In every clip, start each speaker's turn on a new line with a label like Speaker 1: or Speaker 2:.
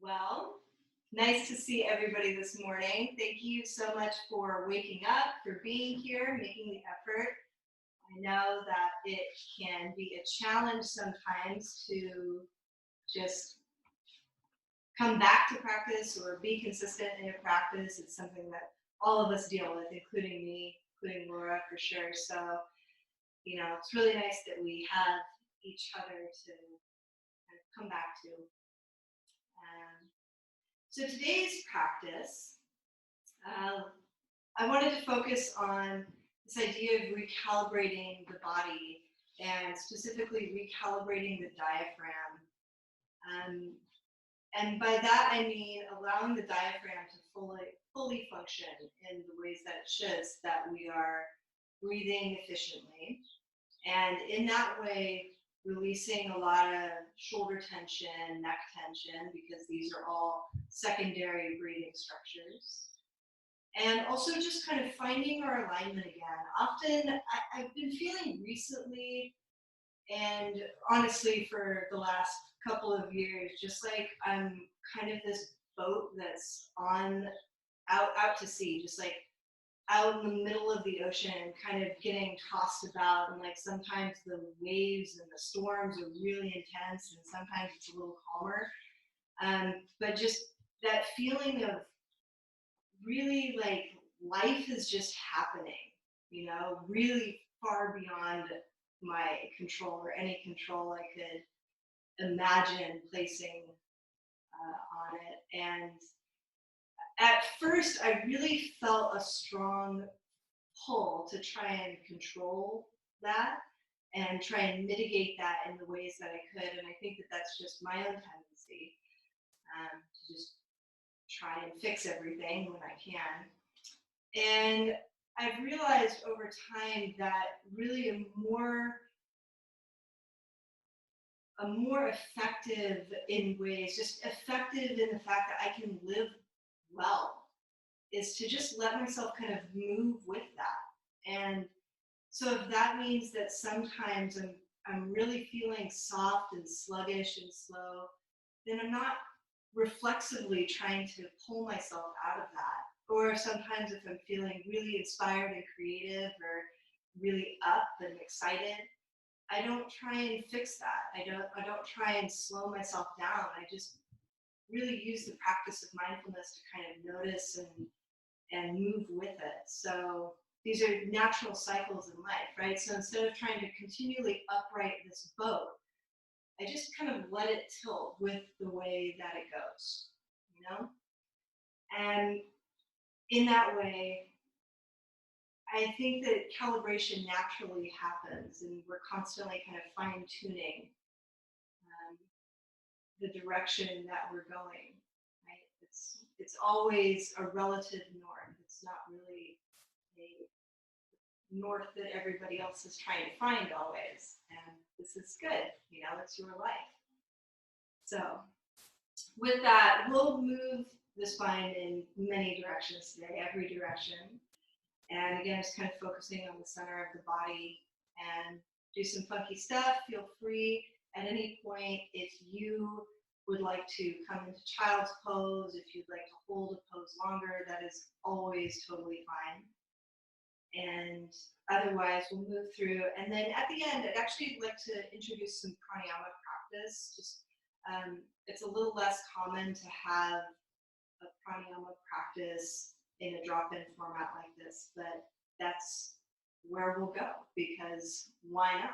Speaker 1: Well, nice to see everybody this morning. Thank you so much for waking up, for being here, making the effort. I know that it can be a challenge sometimes to just come back to practice or be consistent in a practice. It's something that all of us deal with, including me, including Laura for sure. So, it's really nice that we have each other to kind of come back to. So today's practice, uh, I wanted to focus on this idea of recalibrating the body and specifically recalibrating the diaphragm. Um, and by that I mean allowing the diaphragm to fully function in the ways that it should, so that we are breathing efficiently. And in that way, releasing a lot of shoulder tension, neck tension, because these are all secondary breathing structures. And also just kind of finding our alignment again. Often I've been feeling recently, and honestly for the last couple of years, just like I'm kind of this boat that's out to sea, just like out in the middle of the ocean, kind of getting tossed about, and like sometimes the waves and the storms are really intense, and sometimes it's a little calmer. But just that feeling of really like life is just happening, really far beyond my control or any control I could imagine placing on it. And at first, I really felt a strong pull to try and control that and try and mitigate that in the ways that I could. And I think that that's just my own tendency to just try and fix everything when I can. And I've realized over time that really a more effective in ways, just effective in the fact that I can live well, is to just let myself kind of move with that. And so if that means that sometimes I'm really feeling soft and sluggish and slow, then I'm not reflexively trying to pull myself out of that. Or sometimes if I'm feeling really inspired and creative or really up and excited, I don't try and fix that. I don't try and slow myself down. I just really use the practice of mindfulness to kind of notice and move with it. So these are natural cycles in life, right? So instead of trying to continually upright this boat, I just kind of let it tilt with the way that it goes, And in that way, I think that calibration naturally happens, and we're constantly kind of fine tuning the direction that we're going, right? It's always a relative north. It's not really a north that everybody else is trying to find always. And this is good, it's your life. So with that, we'll move the spine in many directions today, every direction. And again, just kind of focusing on the center of the body and do some funky stuff. Feel free at any point, if you would like to come into child's pose, if you'd like to hold a pose longer, that is always totally fine. And otherwise, we'll move through. And then at the end, I'd actually like to introduce some pranayama practice. Just it's a little less common to have a pranayama practice in a drop-in format like this, but that's where we'll go, because why not?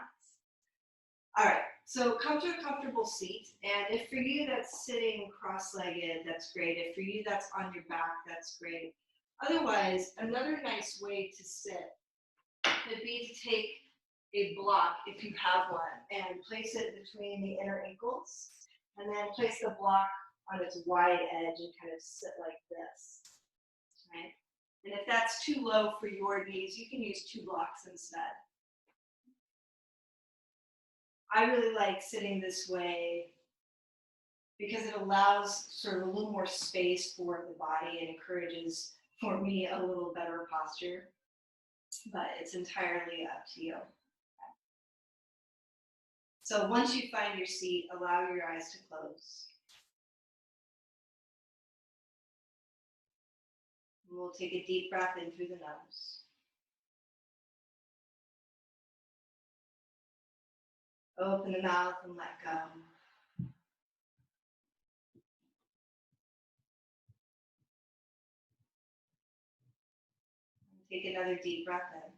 Speaker 1: All right, so come to a comfortable seat, and if for you that's sitting cross-legged, that's great. If for you that's on your back, that's great. Otherwise, another nice way to sit would be to take a block, if you have one, and place it between the inner ankles, and then place the block on its wide edge and kind of sit like this, right? And if that's too low for your knees, you can use 2 blocks instead. I really like sitting this way because it allows sort of a little more space for the body and encourages, for me, a little better posture, but it's entirely up to you. Okay. So once you find your seat, allow your eyes to close. We'll take a deep breath in through the nose. Open the mouth and let go. Take another deep breath in.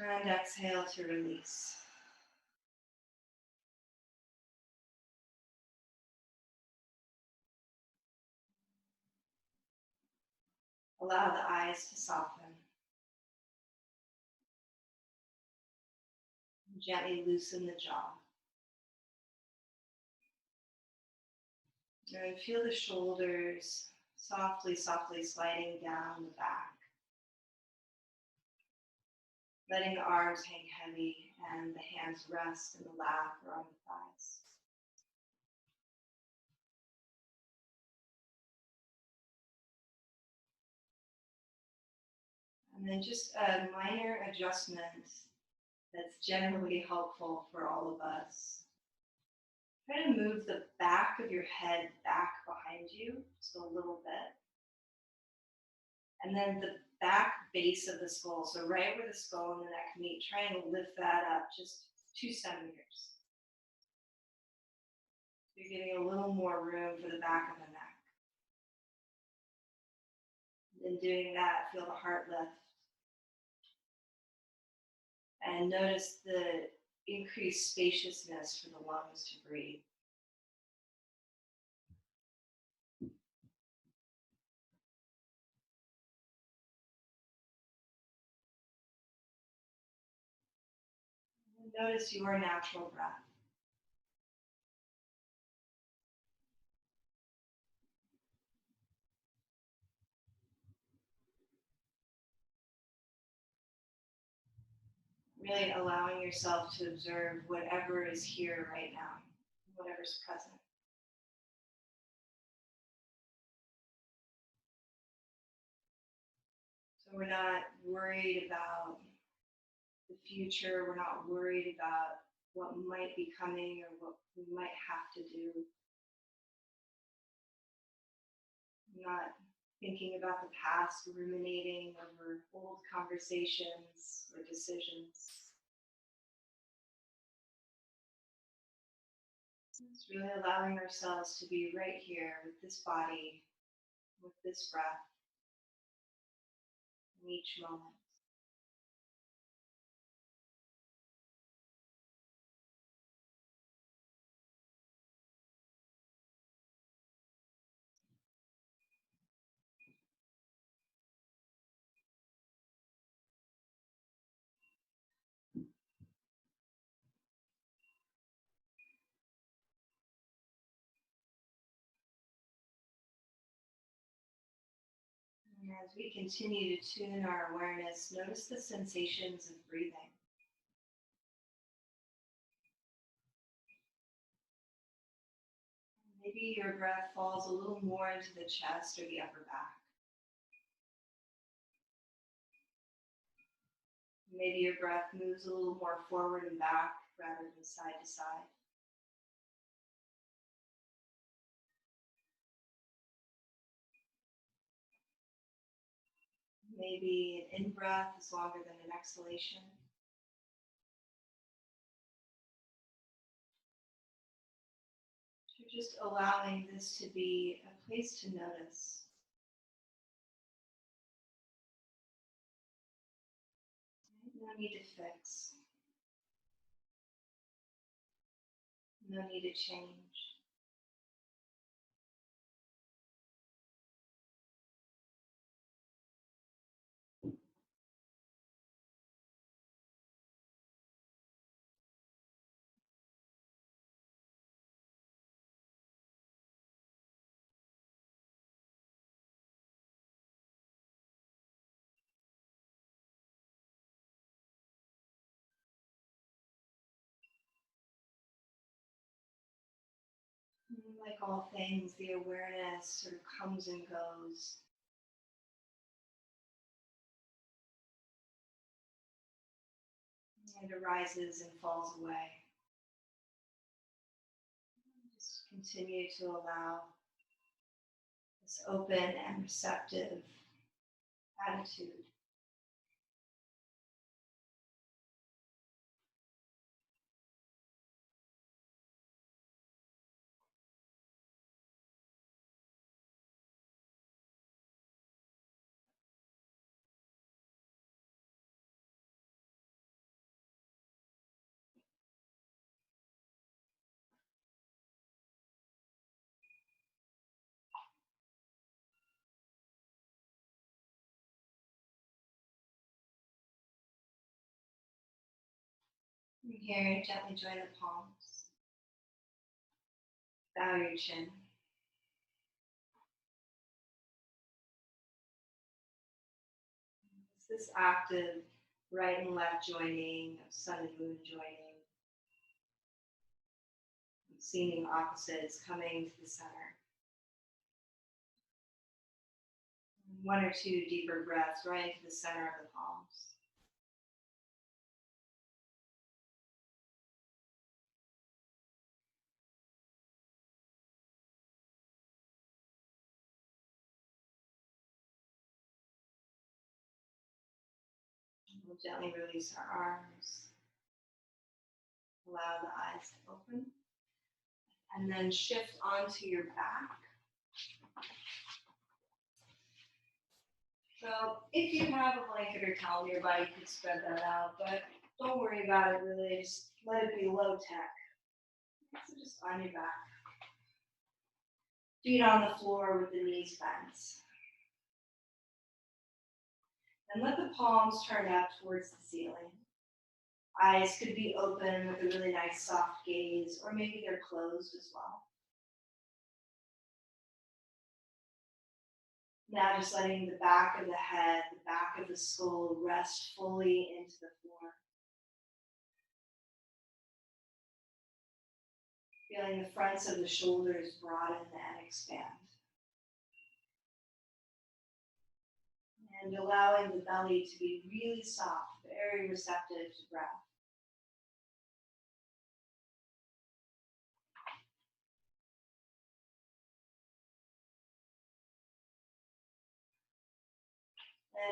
Speaker 1: And exhale to release. Allow the eyes to soften. Gently loosen the jaw. And feel the shoulders softly sliding down the back. Letting the arms hang heavy and the hands rest in the lap or on the thighs. And then just a minor adjustment that's generally helpful for all of us. Try to move the back of your head back behind you just a little bit. And then the back base of the skull, so right where the skull and the neck meet, try and lift that up just 2 centimeters. You're giving a little more room for the back of the neck. In doing that, feel the heart lift. And notice the increased spaciousness for the lungs to breathe. And notice your natural breath. Really allowing yourself to observe whatever is here right now, whatever's present. So we're not worried about the future, we're not worried about what might be coming or what we might have to do. We're not thinking about the past, ruminating over old conversations or decisions. It's really allowing ourselves to be right here with this body, with this breath, in each moment. And as we continue to tune our awareness, notice the sensations of breathing. Maybe your breath falls a little more into the chest or the upper back. Maybe your breath moves a little more forward and back rather than side to side. Maybe an in-breath is longer than an exhalation. So just allowing this to be a place to notice. No need to fix. No need to change. Like all things, the awareness sort of comes and goes. It arises and falls away. Just continue to allow this open and receptive attitude. From here, gently join the palms. Bow your chin. It's this active right and left joining, of sun and moon joining, seeming opposites coming to the center. One or two deeper breaths right into the center of the palms. We'll gently release our arms. Allow the eyes to open. And then shift onto your back. So if you have a blanket or towel nearby, you could spread that out, but don't worry about it really, just let it be low tech. So just on your back. Feet on the floor with the knees bent. And let the palms turn up towards the ceiling. Eyes could be open with a really nice soft gaze, or maybe they're closed as well. Now just letting the back of the head, the back of the skull rest fully into the floor. Feeling the fronts of the shoulders broaden and expand. And allowing the belly to be really soft, very receptive to breath.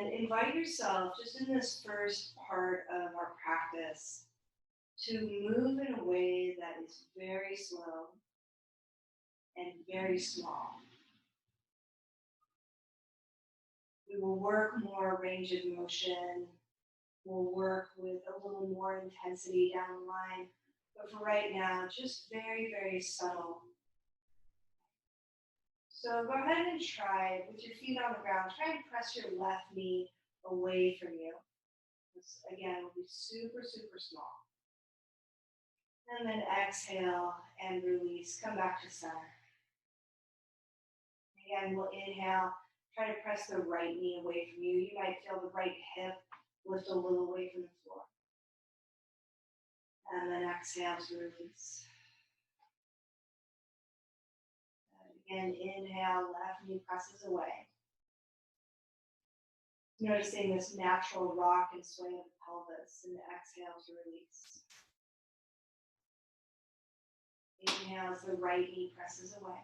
Speaker 1: And invite yourself, just in this first part of our practice, to move in a way that is very slow and very small. We will work more range of motion. We'll work with a little more intensity down the line. But for right now, just very, very subtle. So go ahead and try, with your feet on the ground, try and press your left knee away from you. This, again, will be super, super small. And then exhale and release. Come back to center. Again, we'll inhale. Try to press the right knee away from you. You might feel the right hip lift a little away from the floor. And then exhale to release. And again, inhale, left knee presses away. Noticing this natural rock and swing of the pelvis, and exhale to release. Inhale as the right knee presses away.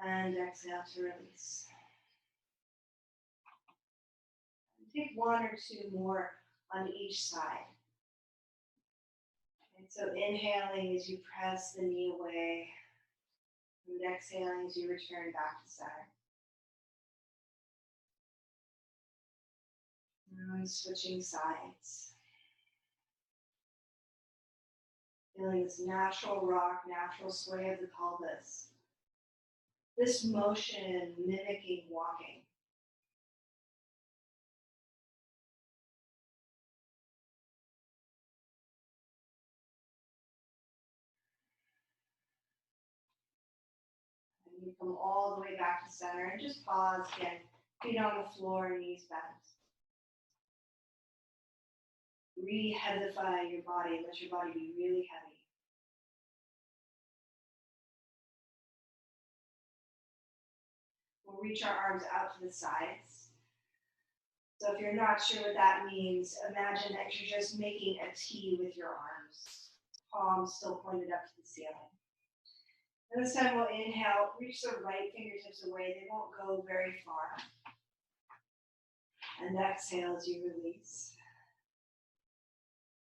Speaker 1: And exhale to release. Take one or two more on each side. And so inhaling as you press the knee away, and exhaling as you return back to center. And switching sides. Feeling this natural rock, natural sway of the pelvis. This motion mimicking walking. And you come all the way back to center and just pause again. Feet on the floor, knees bent. Re-headify your body. Let your body be really heavy. We'll reach our arms out to the sides. So if you're not sure what that means, imagine that you're just making a T with your arms. palms still pointed up to the ceiling. And this time we'll inhale, reach the right fingertips away. They won't go very far. And exhale as you release.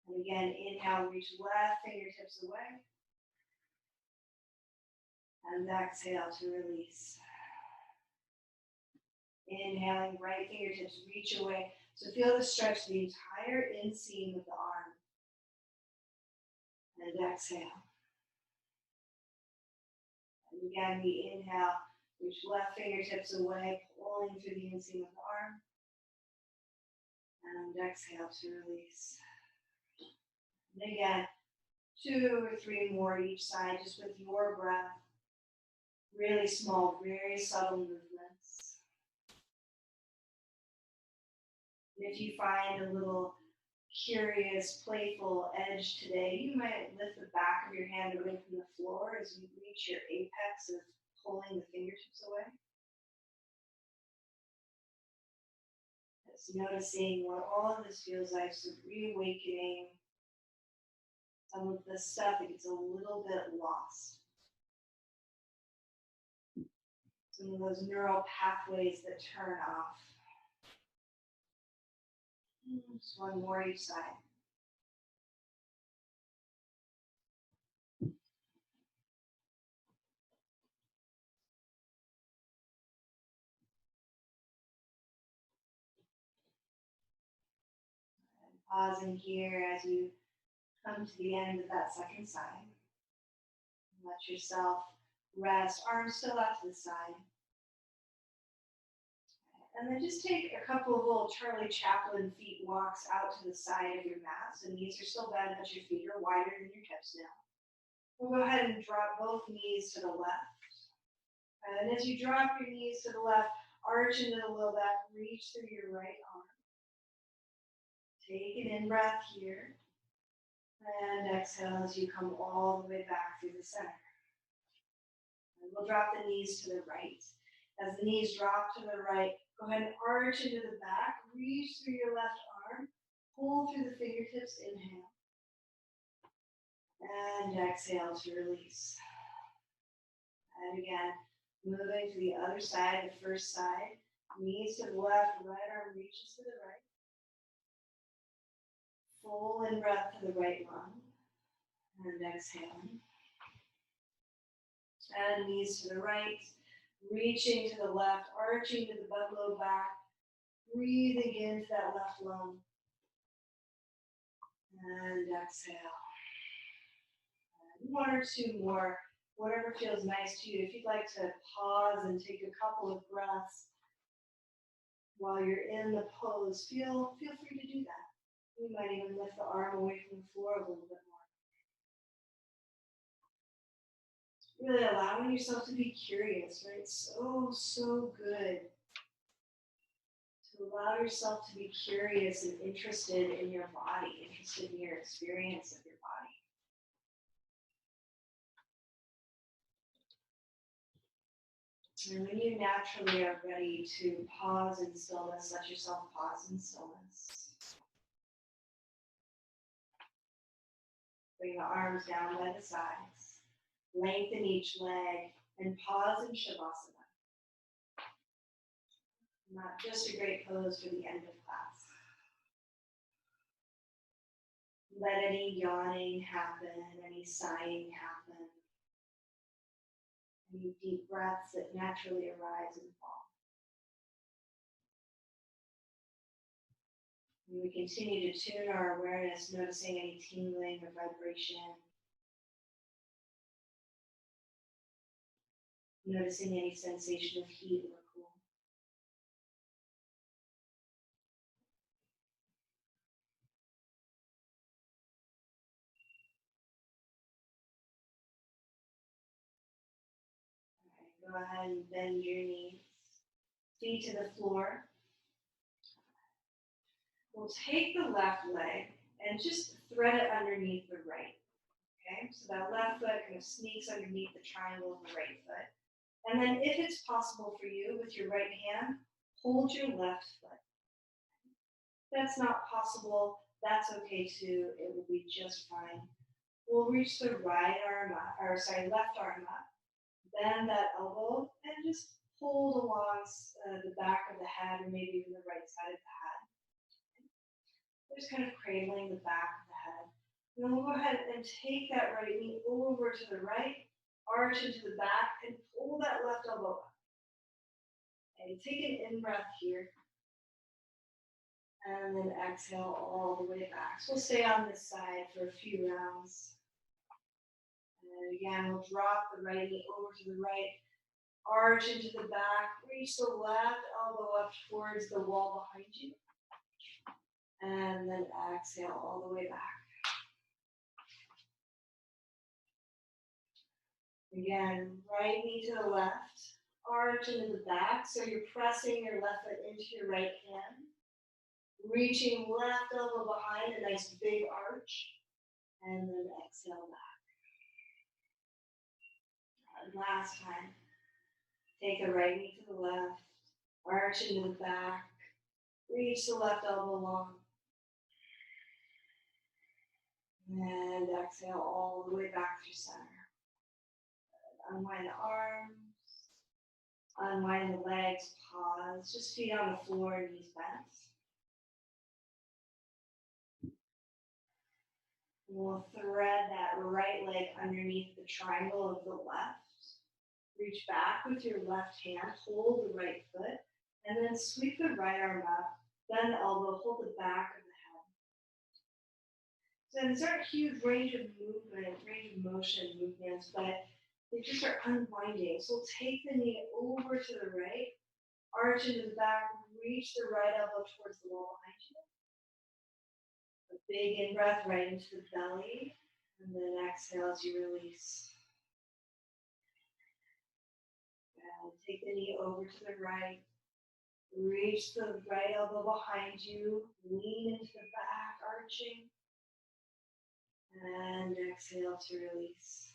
Speaker 1: And again, inhale, reach left fingertips away. And exhale to release. Inhaling, right fingertips reach away. So feel the stretch the entire inseam of the arm. And exhale. And again, we inhale, reach left fingertips away, pulling through the inseam of the arm. And exhale to release. And again, 2 or 3 more each side, just with your breath. Really small, very subtle movements. And if you find a little curious, playful edge today, you might lift the back of your hand away from the floor as you reach your apex of pulling the fingertips away. Just noticing what all of this feels like, so reawakening some of the stuff that gets a little bit lost. Some of those neural pathways that turn off. Just one more each side. And pausing here as you come to the end of that second side. Let yourself rest, arms still out to the side. And then just take a couple of little Charlie Chaplin feet walks out to the side of your mat. So knees are still bent, but your feet are wider than your hips now. We'll go ahead and drop both knees to the left. And as you drop your knees to the left, arch into the low back, reach through your right arm. Take an in-breath here. And exhale as you come all the way back through the center. And we'll drop the knees to the right. As the knees drop to the right, go ahead and arch into the back, reach through your left arm, pull through the fingertips, inhale. And exhale to release. And again, moving to the other side, the first side, knees to the left, right arm reaches to the right. Full in breath to the right lung. And exhaling. And knees to the right, reaching to the left, arching to the butt low back, breathing into that left lung. And exhale. And 1 or 2 more, whatever feels nice to you. If you'd like to pause and take a couple of breaths while you're in the pose, feel free to do that. You might even lift the arm away from the floor a little bit more. Really allowing yourself to be curious, right? So good to allow yourself to be curious and interested in your body, interested in your experience of your body. And when you naturally are ready to pause in stillness, let yourself pause in stillness. Bring the arms down by the sides. Lengthen each leg and pause in Shavasana. Not just a great pose for the end of class. Let any yawning happen, any sighing happen, any deep breaths that naturally arise and fall. And we continue to tune our awareness, noticing any tingling or vibration. Noticing any sensation of heat or cool. All right, go ahead and bend your knees, feet to the floor. We'll take the left leg and just thread it underneath the right. Okay, so that left foot kind of sneaks underneath the triangle of the right foot. And then if it's possible for you, with your right hand, hold your left foot. If that's not possible, that's okay too. It will be just fine. We'll reach the right arm up, or sorry, left arm up. Bend that elbow and just hold along the back of the head, or maybe even the right side of the head. Just kind of cradling the back of the head. And then we'll go ahead and take that right knee over to the right, arch into the back, and pull that left elbow up. And take an in-breath here. And then exhale all the way back. So we'll stay on this side for a few rounds. And again, we'll drop the right knee over to the right, arch into the back, reach the left elbow up towards the wall behind you. And then exhale all the way back. Again, right knee to the left, arch into the back. So you're pressing your left foot into your right hand. Reaching left elbow behind, a nice big arch. And then exhale back. Last time. Take the right knee to the left, arch into the back, reach the left elbow long, and exhale all the way back through center. Unwind the arms, unwind the legs, pause, just feet on the floor, knees bent. We'll thread that right leg underneath the triangle of the left. Reach back with your left hand, hold the right foot, and then sweep the right arm up, bend the elbow, hold the back of the head. So these aren't huge range of motion movements, but they just are unwinding. So we'll take the knee over to the right, arch into the back, reach the right elbow towards the wall behind you. A big in-breath right into the belly, and then exhale as you release. Take the knee over to the right, reach the right elbow behind you, lean into the back, arching, and exhale to release.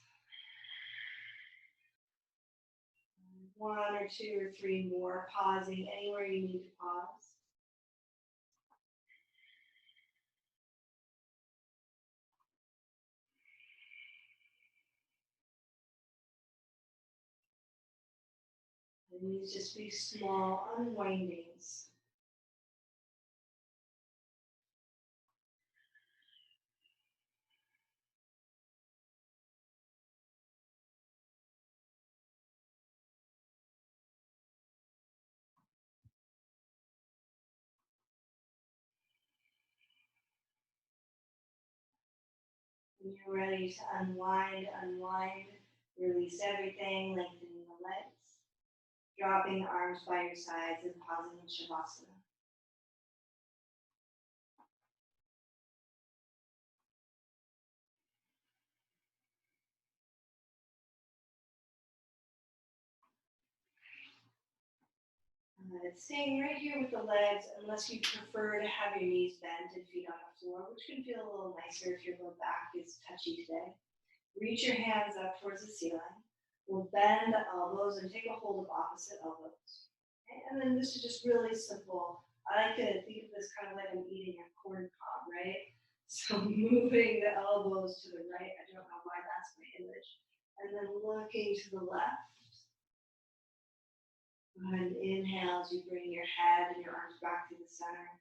Speaker 1: 1 or 2 or 3 more, pausing anywhere you need to pause. And these just be small unwindings. When you're ready to unwind, release everything, lengthening the legs, dropping the arms by your sides and pausing in Shavasana. Staying right here with the legs, unless you prefer to have your knees bent and feet on the floor, which can feel a little nicer if your low back is touchy today. Reach your hands up towards the ceiling. We'll bend the elbows and take a hold of opposite elbows. Okay? And then this is just really simple. I like to think of this kind of like I'm eating a corn cob, right? So moving the elbows to the right, I don't know why that's my image. And then looking to the left. And inhale as you bring your head and your arms back to the center.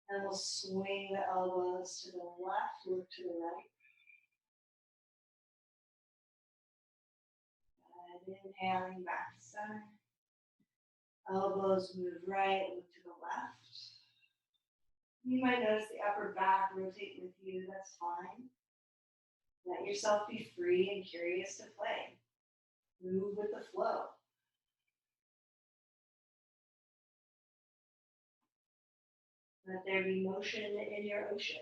Speaker 1: And we'll swing the elbows to the left, look to the right. And inhaling back to center. Elbows move right, look to the left. You might notice the upper back rotate with you, that's fine. Let yourself be free and curious to play. Move with the flow. Let there be motion in your ocean,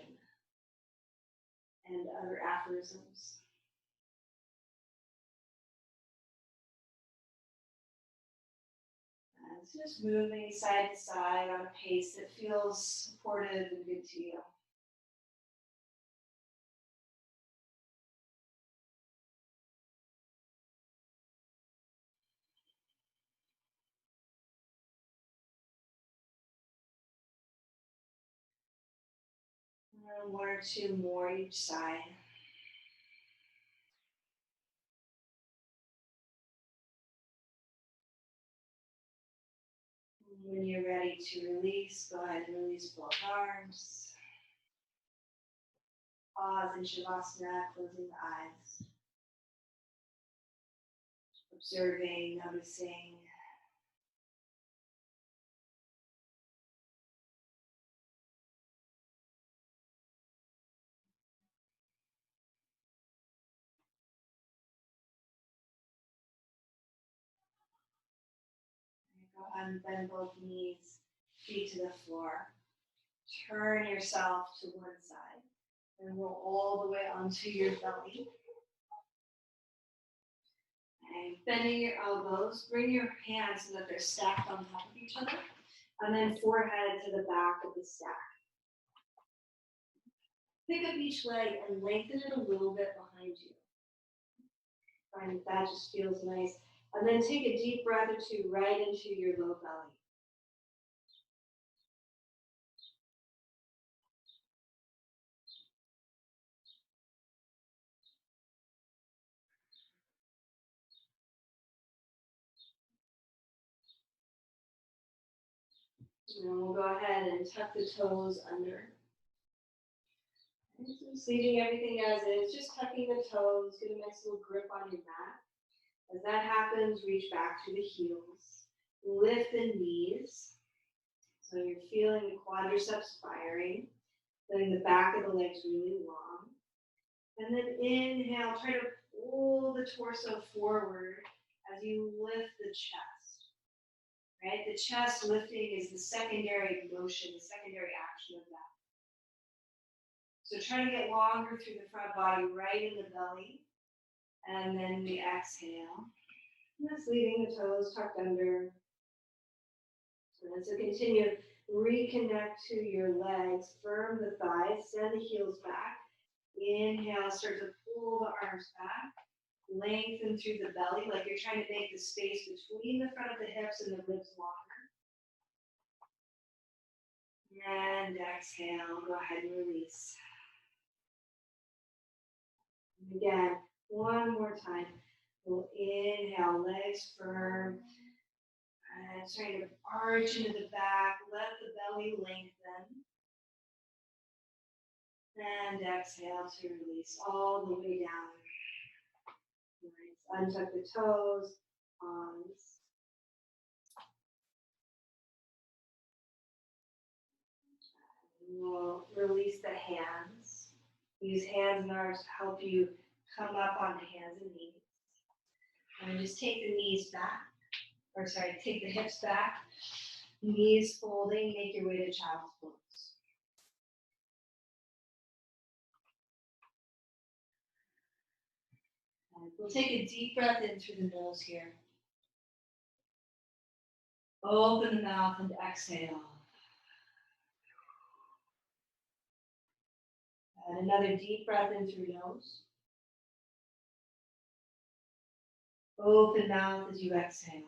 Speaker 1: and other aphorisms. And it's just moving side to side on a pace that feels supportive and good to you. And 1 or 2 more each side. When you're ready to release, go ahead and release both arms. Pause in Shavasana, closing the eyes. Observing, noticing. Go ahead and bend both knees, feet to the floor. Turn yourself to one side and roll all the way onto your belly. And bending your elbows, bring your hands so that they're stacked on top of each other. And then forehead to the back of the stack. Pick up each leg and lengthen it a little bit behind you. Find that just feels nice. And then take a deep breath or two right into your low belly. And we'll go ahead and tuck the toes under. Just leaving everything as is, just tucking the toes, get a nice little grip on your mat. As that happens, reach back to the heels. Lift the knees. So you're feeling the quadriceps firing, feeling the back of the legs really long. And then inhale, try to pull the torso forward as you lift the chest. Right? The chest lifting is the secondary motion, the secondary action of that. So try to get longer through the front body, right in the belly. And then we exhale. Just leaving the toes tucked under. And so continue, reconnect to your legs, firm the thighs, send the heels back. Inhale, start to pull the arms back. Lengthen through the belly, like you're trying to make the space between the front of the hips and the ribs longer. And exhale, go ahead and release. And again, one more time. We'll inhale, legs firm. And trying to arch into the back, let the belly lengthen. And exhale to release all the way down. Nice. Untuck the toes, arms. We'll release the hands. Use hands and arms to help you come up on the hands and knees. And just take the knees back. Take the hips back, knees folding, make your way to child's pose. And we'll take a deep breath in through the nose here. Open the mouth and exhale. And another deep breath in through nose. Open mouth as you exhale.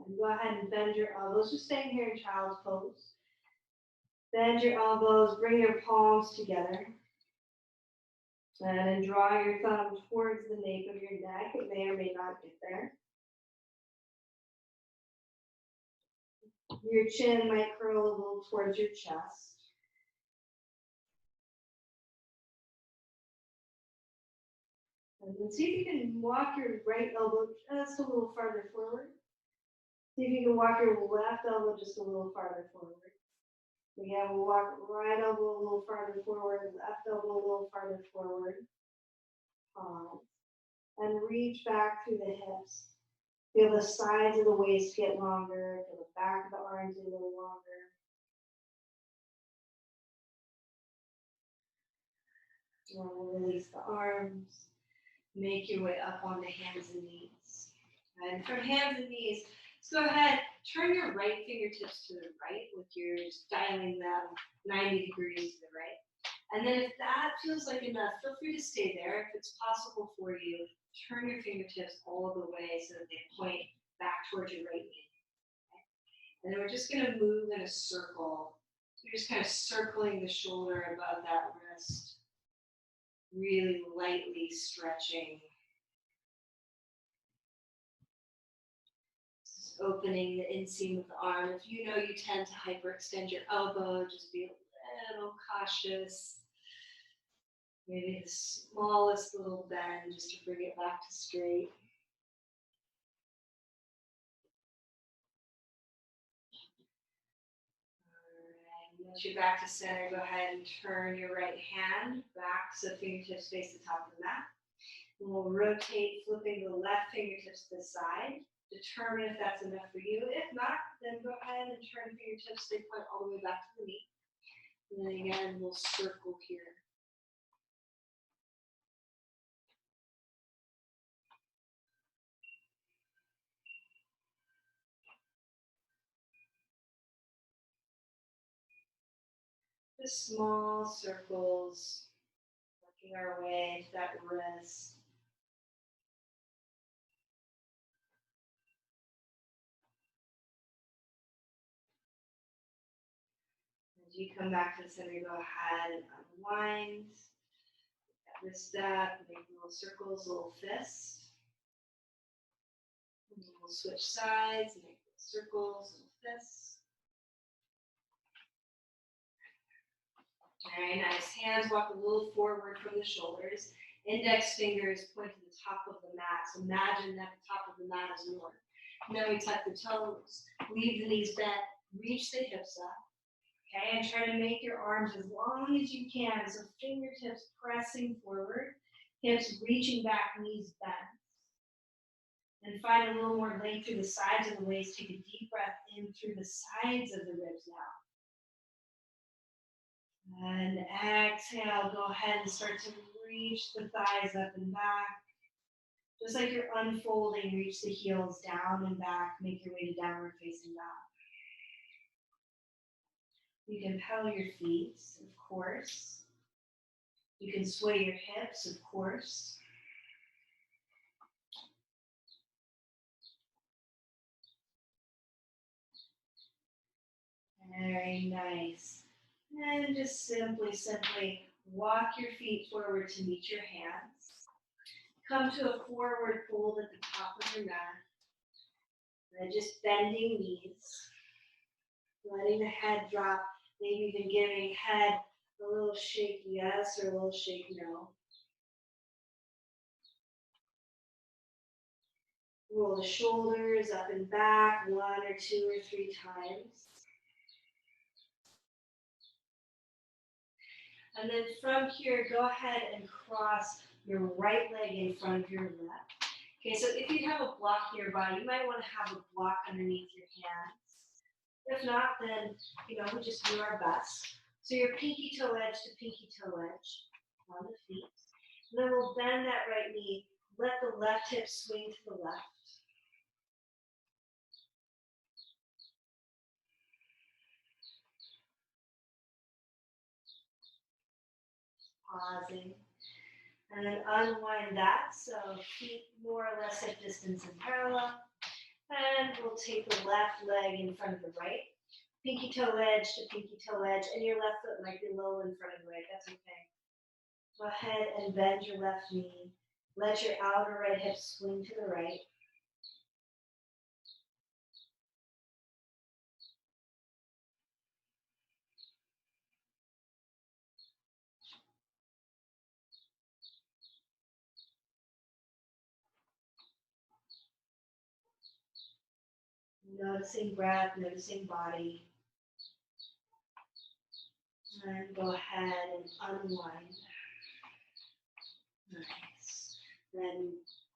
Speaker 1: And go ahead and bend your elbows. Just staying here in child's pose. Bend your elbows, bring your palms together. And then draw your thumb towards the nape of your neck. It may or may not get there. Your chin might curl a little towards your chest. And then see if you can walk your right elbow just a little farther forward. See if you can walk your left elbow just a little farther forward. Again, we'll walk right elbow a little farther forward, left elbow a little farther forward. Pause. And reach back through the hips. Feel the sides of the waist get longer. Feel the back of the arms a little longer. And we'll release the arms. Make your way up onto hands and knees. And from hands and knees, let's go ahead, turn your right fingertips to the right with your, just dialing them 90 degrees to the right. And then if that feels like enough, feel free to stay there. If it's possible for you, turn your fingertips all the way so that they point back towards your right knee. Okay? And then we're just going to move in a circle. So you're just kind of circling the shoulder above that wrist, really lightly stretching. opening the inseam of the arm. If you know you tend to hyperextend your elbow, just be a little cautious. Maybe the smallest little bend just to bring it back to straight. Once you're back to center, go ahead and turn your right hand back so fingertips face the top of the mat. And we'll rotate, flipping the left fingertips to the side. Determine if that's enough for you. If not, then go ahead and turn fingertips, they point all the way back to the knee. And then again, we'll circle here. Just small circles, working our way to that wrist. As you come back to the center, go ahead and unwind. Wrist up, make little circles, little fists. And then we'll switch sides, make little circles, little fists. Very nice. Hands walk a little forward from the shoulders. Index fingers point to the top of the mat. So imagine that the top of the mat is north. Now we tuck the toes, leave the knees bent, reach the hips up. Okay, and try to make your arms as long as you can. So fingertips pressing forward, hips reaching back, knees bent. And find a little more length through the sides of the waist. Take a deep breath in through the sides of the ribs now. And exhale, go ahead and start to reach the thighs up and back. Just like you're unfolding, reach the heels down and back. Make your way to downward facing dog. You can pedal your feet, of course. You can sway your hips, of course. Very nice. And just simply walk your feet forward to meet your hands. Come to a forward fold at the top of your mat. And then just bending knees. Letting the head drop. Maybe even giving head a little shake yes or a little shake no. Roll the shoulders up and back 1 or 2 or 3 times. And then from here, go ahead and cross your right leg in front of your left. Okay, so if you have a block nearby, you might want to have a block underneath your hands. If not, then, we just do our best. So your pinky toe edge to pinky toe edge on the feet. And then we'll bend that right knee. Let the left hip swing to the left. Pausing. And then unwind that. So feet more or less hip distance in parallel. And we'll take the left leg in front of the right. Pinky toe edge to pinky toe edge. And your left foot might be a little in front of the right. That's okay. Go ahead and bend your left knee. Let your outer right hip swing to the right. Noticing breath, noticing body. And go ahead and unwind. Nice. Then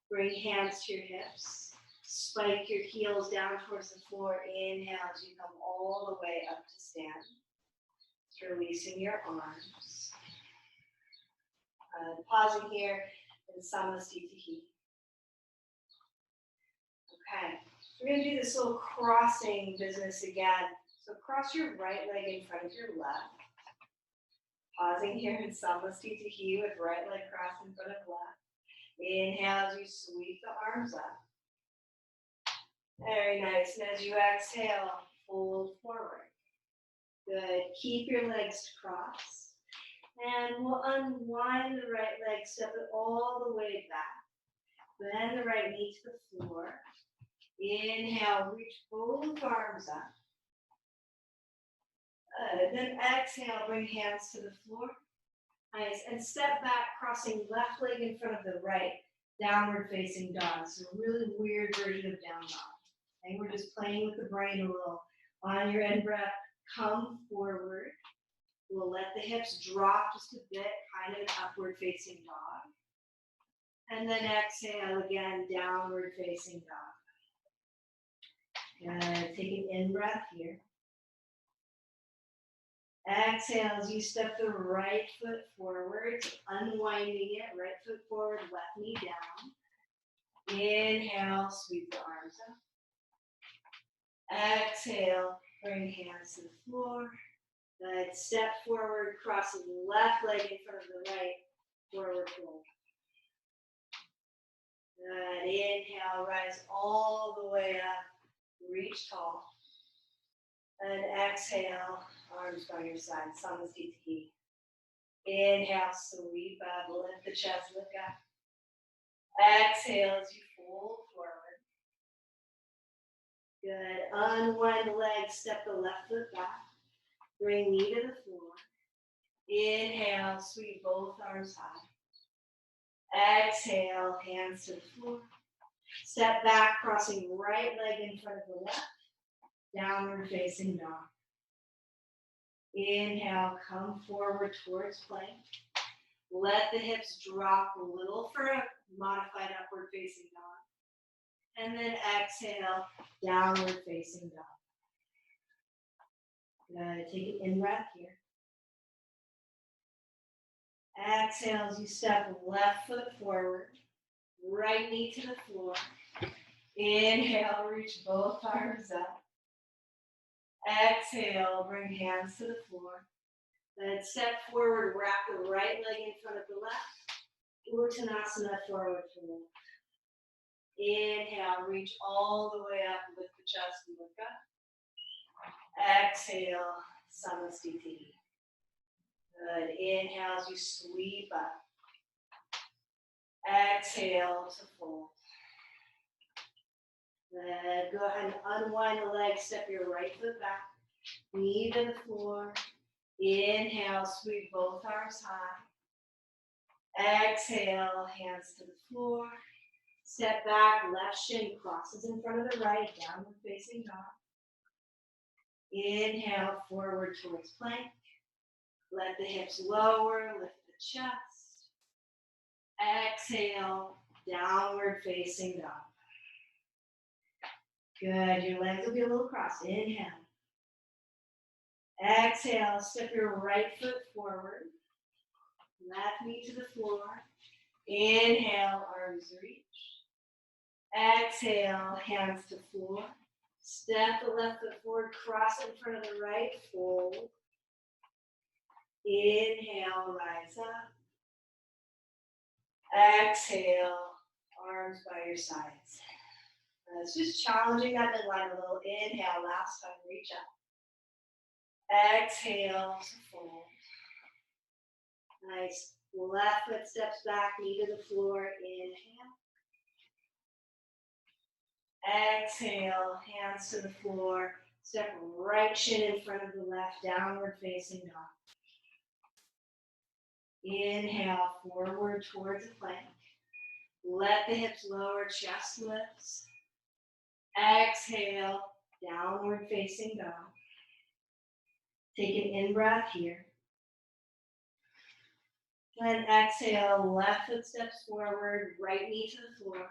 Speaker 1: bring hands to your hips. Spike your heels down towards the floor. Inhale as you come all the way up to stand. Just releasing your arms. Pausing here in samasthiti. Okay. We're going to do this little crossing business again. So cross your right leg in front of your left. Pausing here in samasthiti with right leg crossed in front of left. Inhale as you sweep the arms up. Very nice. And as you exhale, fold forward. Good. Keep your legs crossed. And we'll unwind the right leg, step it all the way back. Bend the right knee to the floor. Inhale, reach both arms up. Then exhale, bring hands to the floor. Nice, and step back, crossing left leg in front of the right. Downward facing dog. So a really weird version of down dog. And we're just playing with the brain a little. On your in breath, come forward. We'll let the hips drop just a bit, kind of an upward facing dog. And then exhale again, downward facing dog. Good. Take an in breath here. Exhale as you step the right foot forward, unwinding it, right foot forward, left knee down. Inhale, sweep the arms up. Exhale, bring hands to the floor. Good. Step forward, crossing left leg in front of the right, forward fold. Good. Inhale, rise all the way up, reach tall. And exhale, arms by your side, samasthiti. Inhale, sweep up, lift the chest, look up. Exhale as you fold forward. Good. Unwind the legs, step the left foot back. Bring knee to the floor. Inhale, sweep both arms high. Exhale, hands to the floor. Step back, crossing right leg in front of the left. Downward facing dog. Inhale, come forward towards plank. Let the hips drop a little for a modified upward facing dog. And then exhale, downward facing dog. Good. Take an in breath here. Exhale as you step left foot forward, right knee to the floor. Inhale, reach both arms up. Exhale, bring hands to the floor. Then step forward, wrap the right leg in front of the left. Uttanasana, forward fold. Inhale, reach all the way up, lift the chest and look up. Exhale, samasthiti. Good. Inhale as you sweep up. Exhale to fold. Then go ahead and unwind the legs. Step your right foot back. Knee to the floor. Inhale, sweep both arms high. Exhale, hands to the floor. Step back, left shin crosses in front of the right, downward facing dog. Inhale, forward towards plank. Let the hips lower, lift the chest. Exhale, downward facing dog. Good, your legs will be a little crossed. Inhale. Exhale, step your right foot forward. Left knee to the floor. Inhale, arms reach. Exhale, hands to floor. Step the left foot forward, cross in front of the right, fold. Inhale, rise up. Exhale, arms by your sides. It's just challenging that midline a little. Inhale, last time, reach up. Exhale to fold. Nice. Left foot steps back, knee to the floor. Inhale. Exhale, hands to the floor. Step right shin in front of the left, downward facing dog. Inhale, forward towards a plank. Let the hips lower, chest lifts. Exhale, downward facing dog. Take an in-breath here. Then exhale, left foot steps forward, right knee to the floor.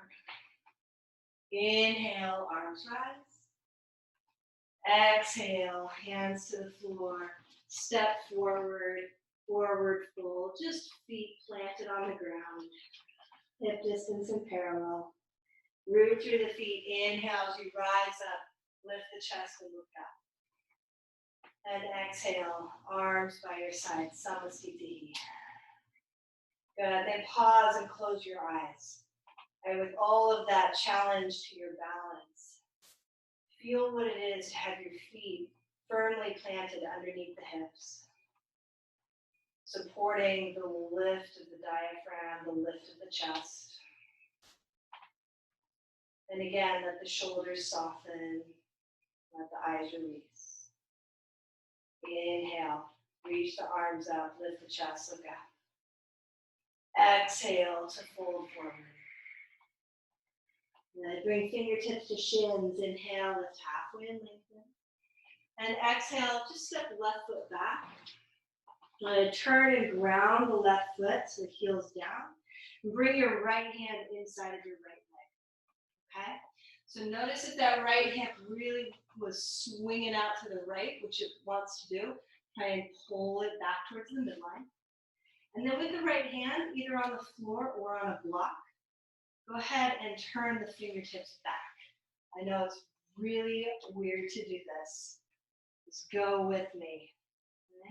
Speaker 1: Inhale, arms rise. Exhale, hands to the floor. Step forward, forward fold. Just feet planted on the ground. Hip distance in parallel. Root through the feet. Inhale as you rise up. Lift the chest and look up. And exhale, arms by your side, samasthiti. Good. Then pause and close your eyes. And with all of that challenge to your balance, feel what it is to have your feet firmly planted underneath the hips, supporting the lift of the diaphragm, the lift of the chest. And again, let the shoulders soften. Let the eyes release. Inhale. Reach the arms up. Lift the chest. Look up. Exhale to fold forward. Bring fingertips to shins. Inhale, lift halfway and lengthen. And exhale, just step left foot back. Turn and ground the left foot so the heel's down. And bring your right hand inside of your right leg. Okay? So notice if that right hip really was swinging out to the right, which it wants to do. Try and pull it back towards the midline. And then with the right hand, either on the floor or on a block, go ahead and turn the fingertips back. I know it's really weird to do this. Just go with me.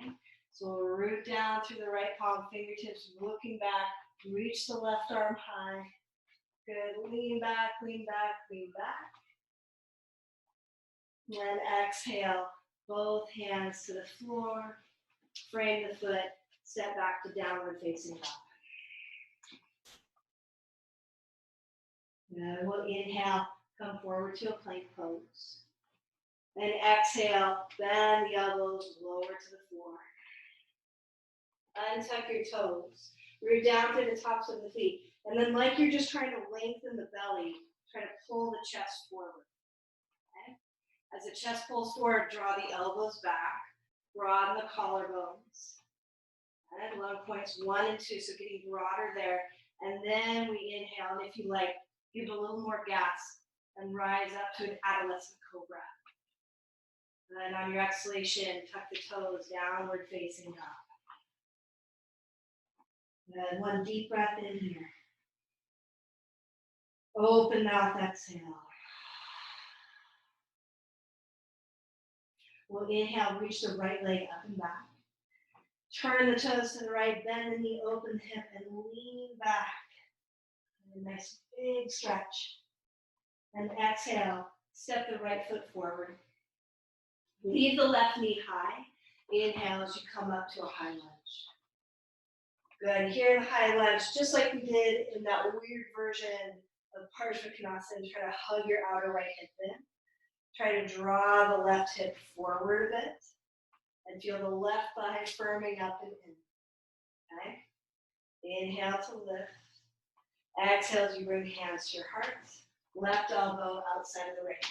Speaker 1: Okay? So we'll root down through the right palm, fingertips looking back, reach the left arm high. Good, lean back, lean back, lean back. And exhale, both hands to the floor, frame the foot, step back to downward facing dog. Good, we'll inhale, come forward to a plank pose. And exhale, bend the elbows, lower to the floor. Untuck your toes. Root down through the tops of the feet. And then like you're just trying to lengthen the belly, try to pull the chest forward. Okay? As the chest pulls forward, draw the elbows back. Broaden the collarbones. And long points 1 and 2, so getting broader there. And then we inhale, and if you like, give a little more gas and rise up to an adolescent cobra. And then on your exhalation, tuck the toes, downward facing dog. And one deep breath in here. Open mouth, exhale. We'll inhale, reach the right leg up and back. Turn the toes to the right, bend the knee, open the hip, and lean back. And a nice big stretch. And exhale, step the right foot forward. Leave the left knee high. Inhale as you come up to a high lunge. Good. Here in the high lunge, just like we did in that weird version of Parsvakonasana, try to hug your outer right hip in. Try to draw the left hip forward a bit. And feel the left thigh firming up and in. Okay? Inhale to lift. Exhale as you bring hands to your heart. Left elbow outside of the right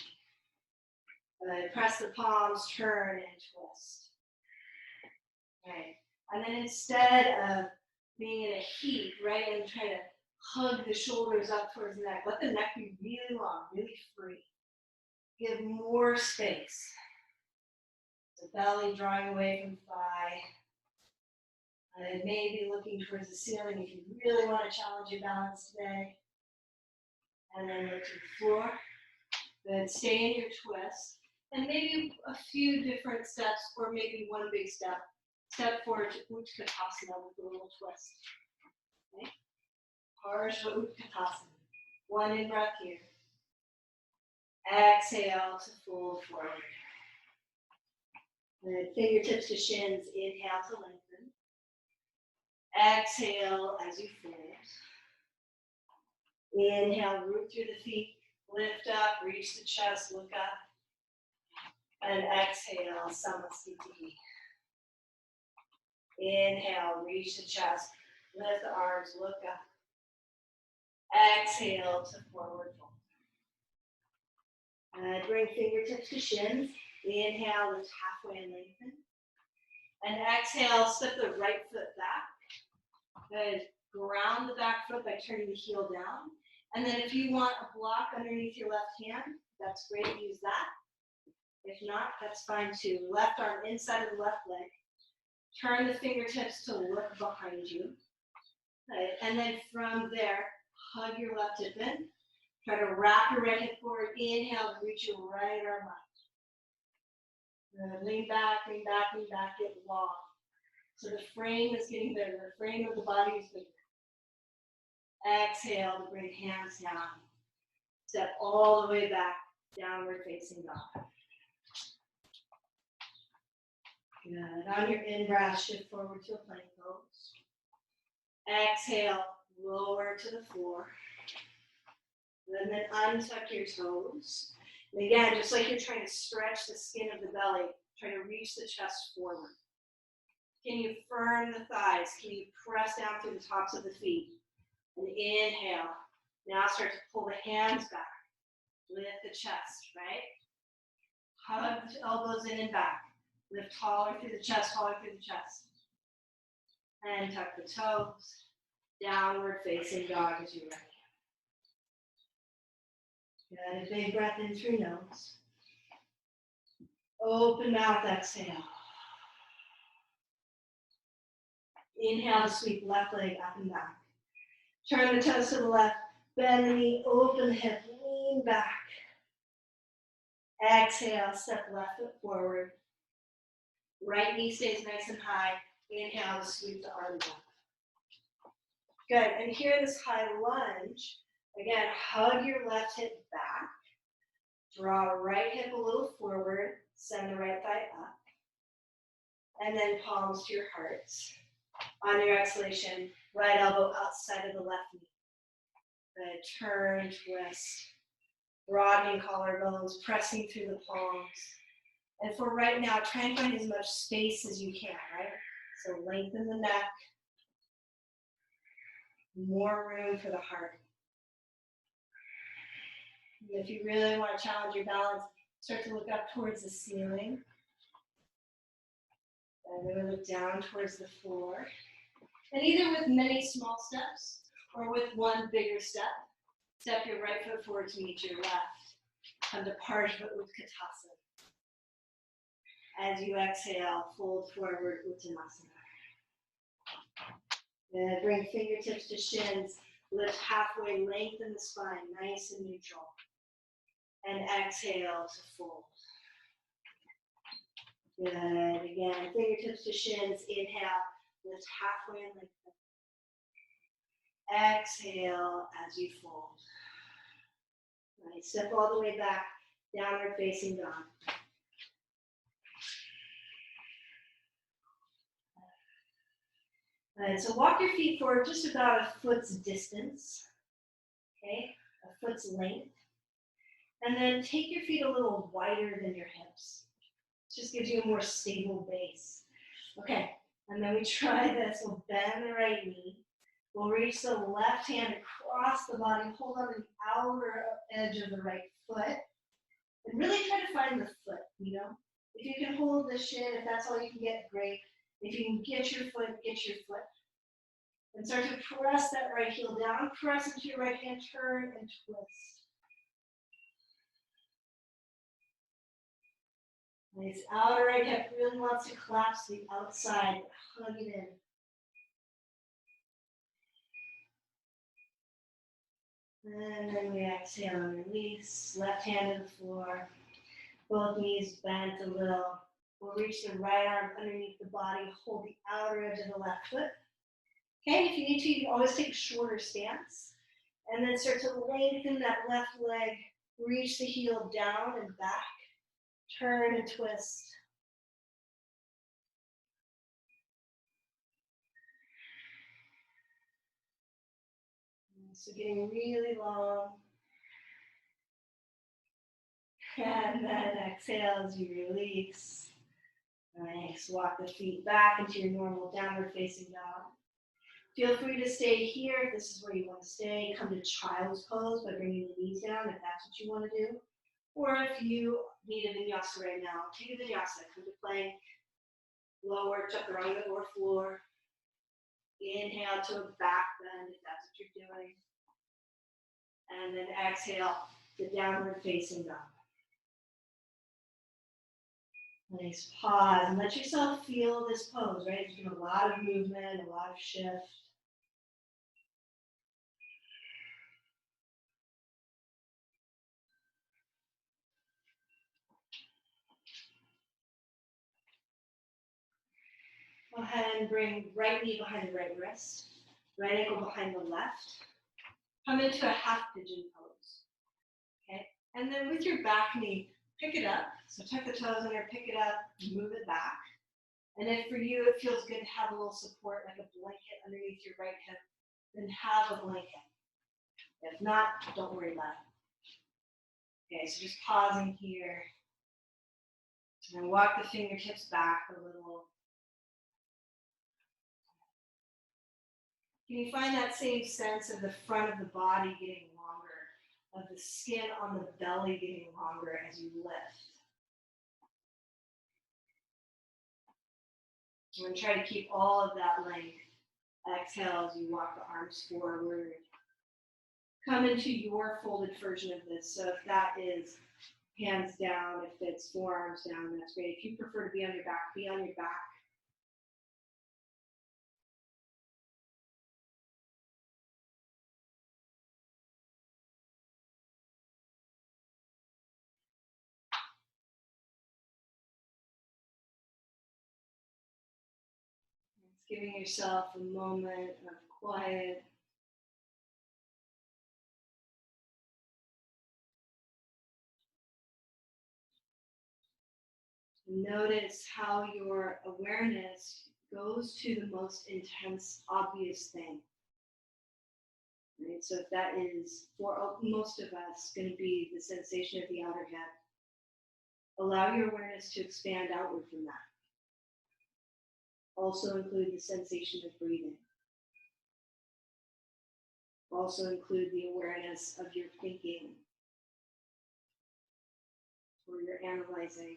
Speaker 1: knee. Press the palms, turn and twist. Right. And then instead of being in a heat, right, and try to hug the shoulders up towards the neck, let the neck be really long, really free. Give more space. The belly drawing away from thigh. And maybe looking towards the ceiling if you really want to challenge your balance today. And then look to the floor. Then stay in your twist. And maybe a few different steps, or maybe one big step. Step forward to Utkatasana with a little twist. Okay? Parsva Utkatasana. One in breath here. Exhale to fold forward. Then fingertips to shins. Inhale to lengthen. Exhale as you fold. Inhale, root through the feet. Lift up, reach the chest, look up. And exhale, Samasthiti. Inhale, reach the chest, lift the arms, look up. Exhale to forward fold. Bring fingertips to shins. Inhale, lift halfway and lengthen. And exhale, step the right foot back. Good. Ground the back foot by turning the heel down. And then if you want a block underneath your left hand, that's great, use that. If not, that's fine too. Left arm inside of the left leg. Turn the fingertips to look behind you. Okay. And then from there, hug your left hip in. Try to wrap your right hip forward. Inhale, reach your right arm up. Lean back, lean back, lean back, get long. So the frame is getting bigger. The frame of the body is bigger. Exhale to bring hands down. Step all the way back, downward facing dog. Good. On your in-breath, shift forward to a plank pose. Exhale, lower to the floor. And then untuck your toes. And again, just like you're trying to stretch the skin of the belly, try to reach the chest forward. Can you firm the thighs? Can you press down through the tops of the feet? And inhale. Now start to pull the hands back. Lift the chest, right? Hug the elbows in and back. Lift taller through the chest, taller through the chest. And tuck the toes. Downward facing dog as you're ready. Good. A big breath in through nose. Open mouth, exhale. Inhale to sweep left leg up and back. Turn the toes to the left. Bend the knee, open the hip, lean back. Exhale, step left foot forward. Right knee stays nice and high. Inhale to sweep the arms up. Good, and here in this high lunge, again, hug your left hip back. Draw right hip a little forward, send the right thigh up. And then palms to your hearts. On your exhalation, right elbow outside of the left knee. Good, turn, twist. Broadening collarbones, pressing through the palms. And for right now, try and find as much space as you can, right? So lengthen the neck. More room for the heart. And if you really want to challenge your balance, start to look up towards the ceiling. And then look down towards the floor. And either with many small steps or with one bigger step, step your right foot forward to meet your left. Come to Parshva Utkatasana. As you exhale, fold forward Uttanasana. And bring fingertips to shins. Lift halfway, lengthen the spine, nice and neutral. And exhale to fold. Good. Again, fingertips to shins. Inhale, lift halfway and lengthen. Exhale as you fold. Right, step all the way back, downward facing dog. Alright, so walk your feet forward just about a foot's distance, okay, a foot's length. And then take your feet a little wider than your hips. Just gives you a more stable base. Okay, and then we try this. We'll bend the right knee. We'll reach the left hand across the body, hold on the outer edge of the right foot. And really try to find the foot, you know. If you can hold the shin, if that's all you can get, great. If you can get your foot, get your foot. And start to press that right heel down, press into your right hand, turn and twist. Nice outer right hip really wants to collapse to the outside, hug it in. And then we exhale and release, left hand to the floor, both knees bent a little. We'll reach the right arm underneath the body, hold the outer edge of the left foot. Okay, if you need to, you can always take a shorter stance. And then start to lengthen that left leg, reach the heel down and back, turn and twist. So getting really long. And then exhale as you release. Nice. Walk the feet back into your normal downward facing dog. Feel free to stay here if this is where you want to stay. Come to child's pose by bringing the knees down if that's what you want to do. Or if you need a vinyasa right now, take a vinyasa. Come to plank, lower chaturanga or floor. Inhale to a back bend if that's what you're doing. And then exhale to downward facing dog. Nice pause and let yourself feel this pose, right? There's been a lot of movement, a lot of shift. Go ahead and bring right knee behind the right wrist, right ankle behind the left. Come into a half pigeon pose, okay? And then with your back knee, pick it up. So tuck the toes in there, pick it up, move it back. And if for you it feels good to have a little support, like a blanket underneath your right hip, then have a blanket. If not, don't worry about it. Okay, so just pausing here. And walk the fingertips back a little. Can you find that same sense of the front of the body getting longer, of the skin on the belly getting longer as you lift? We're going to try to keep all of that length. Exhale as you walk the arms forward. Come into your folded version of this. So if that is hands down, if it's forearms down, that's great. If you prefer to be on your back, be on your back. It's giving yourself a moment of quiet. Notice how your awareness goes to the most intense, obvious thing. Right? So if that is, for most of us, going to be the sensation of the outer hip, allow your awareness to expand outward from that. Also include the sensation of breathing. Also include the awareness of your thinking, or your analyzing.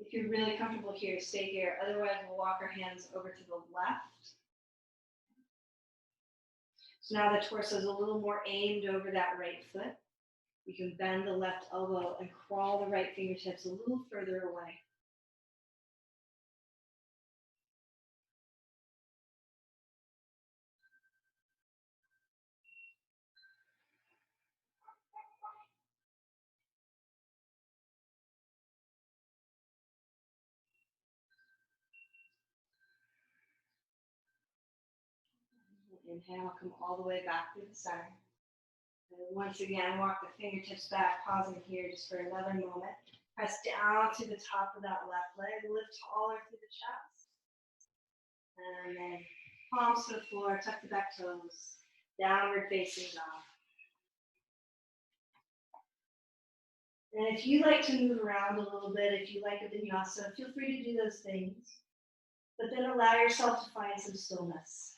Speaker 1: If you're really comfortable here, stay here. Otherwise, we'll walk our hands over to the left. So now the torso is a little more aimed over that right foot. You can bend the left elbow and crawl the right fingertips a little further away. Inhale, come all the way back to the center. And once again, walk the fingertips back, pausing here just for another moment. Press down to the top of that left leg, lift taller through the chest. And then palms to the floor, tuck the back toes, downward facing dog. And if you like to move around a little bit, if you like a vinyasa, feel free to do those things. But then allow yourself to find some stillness.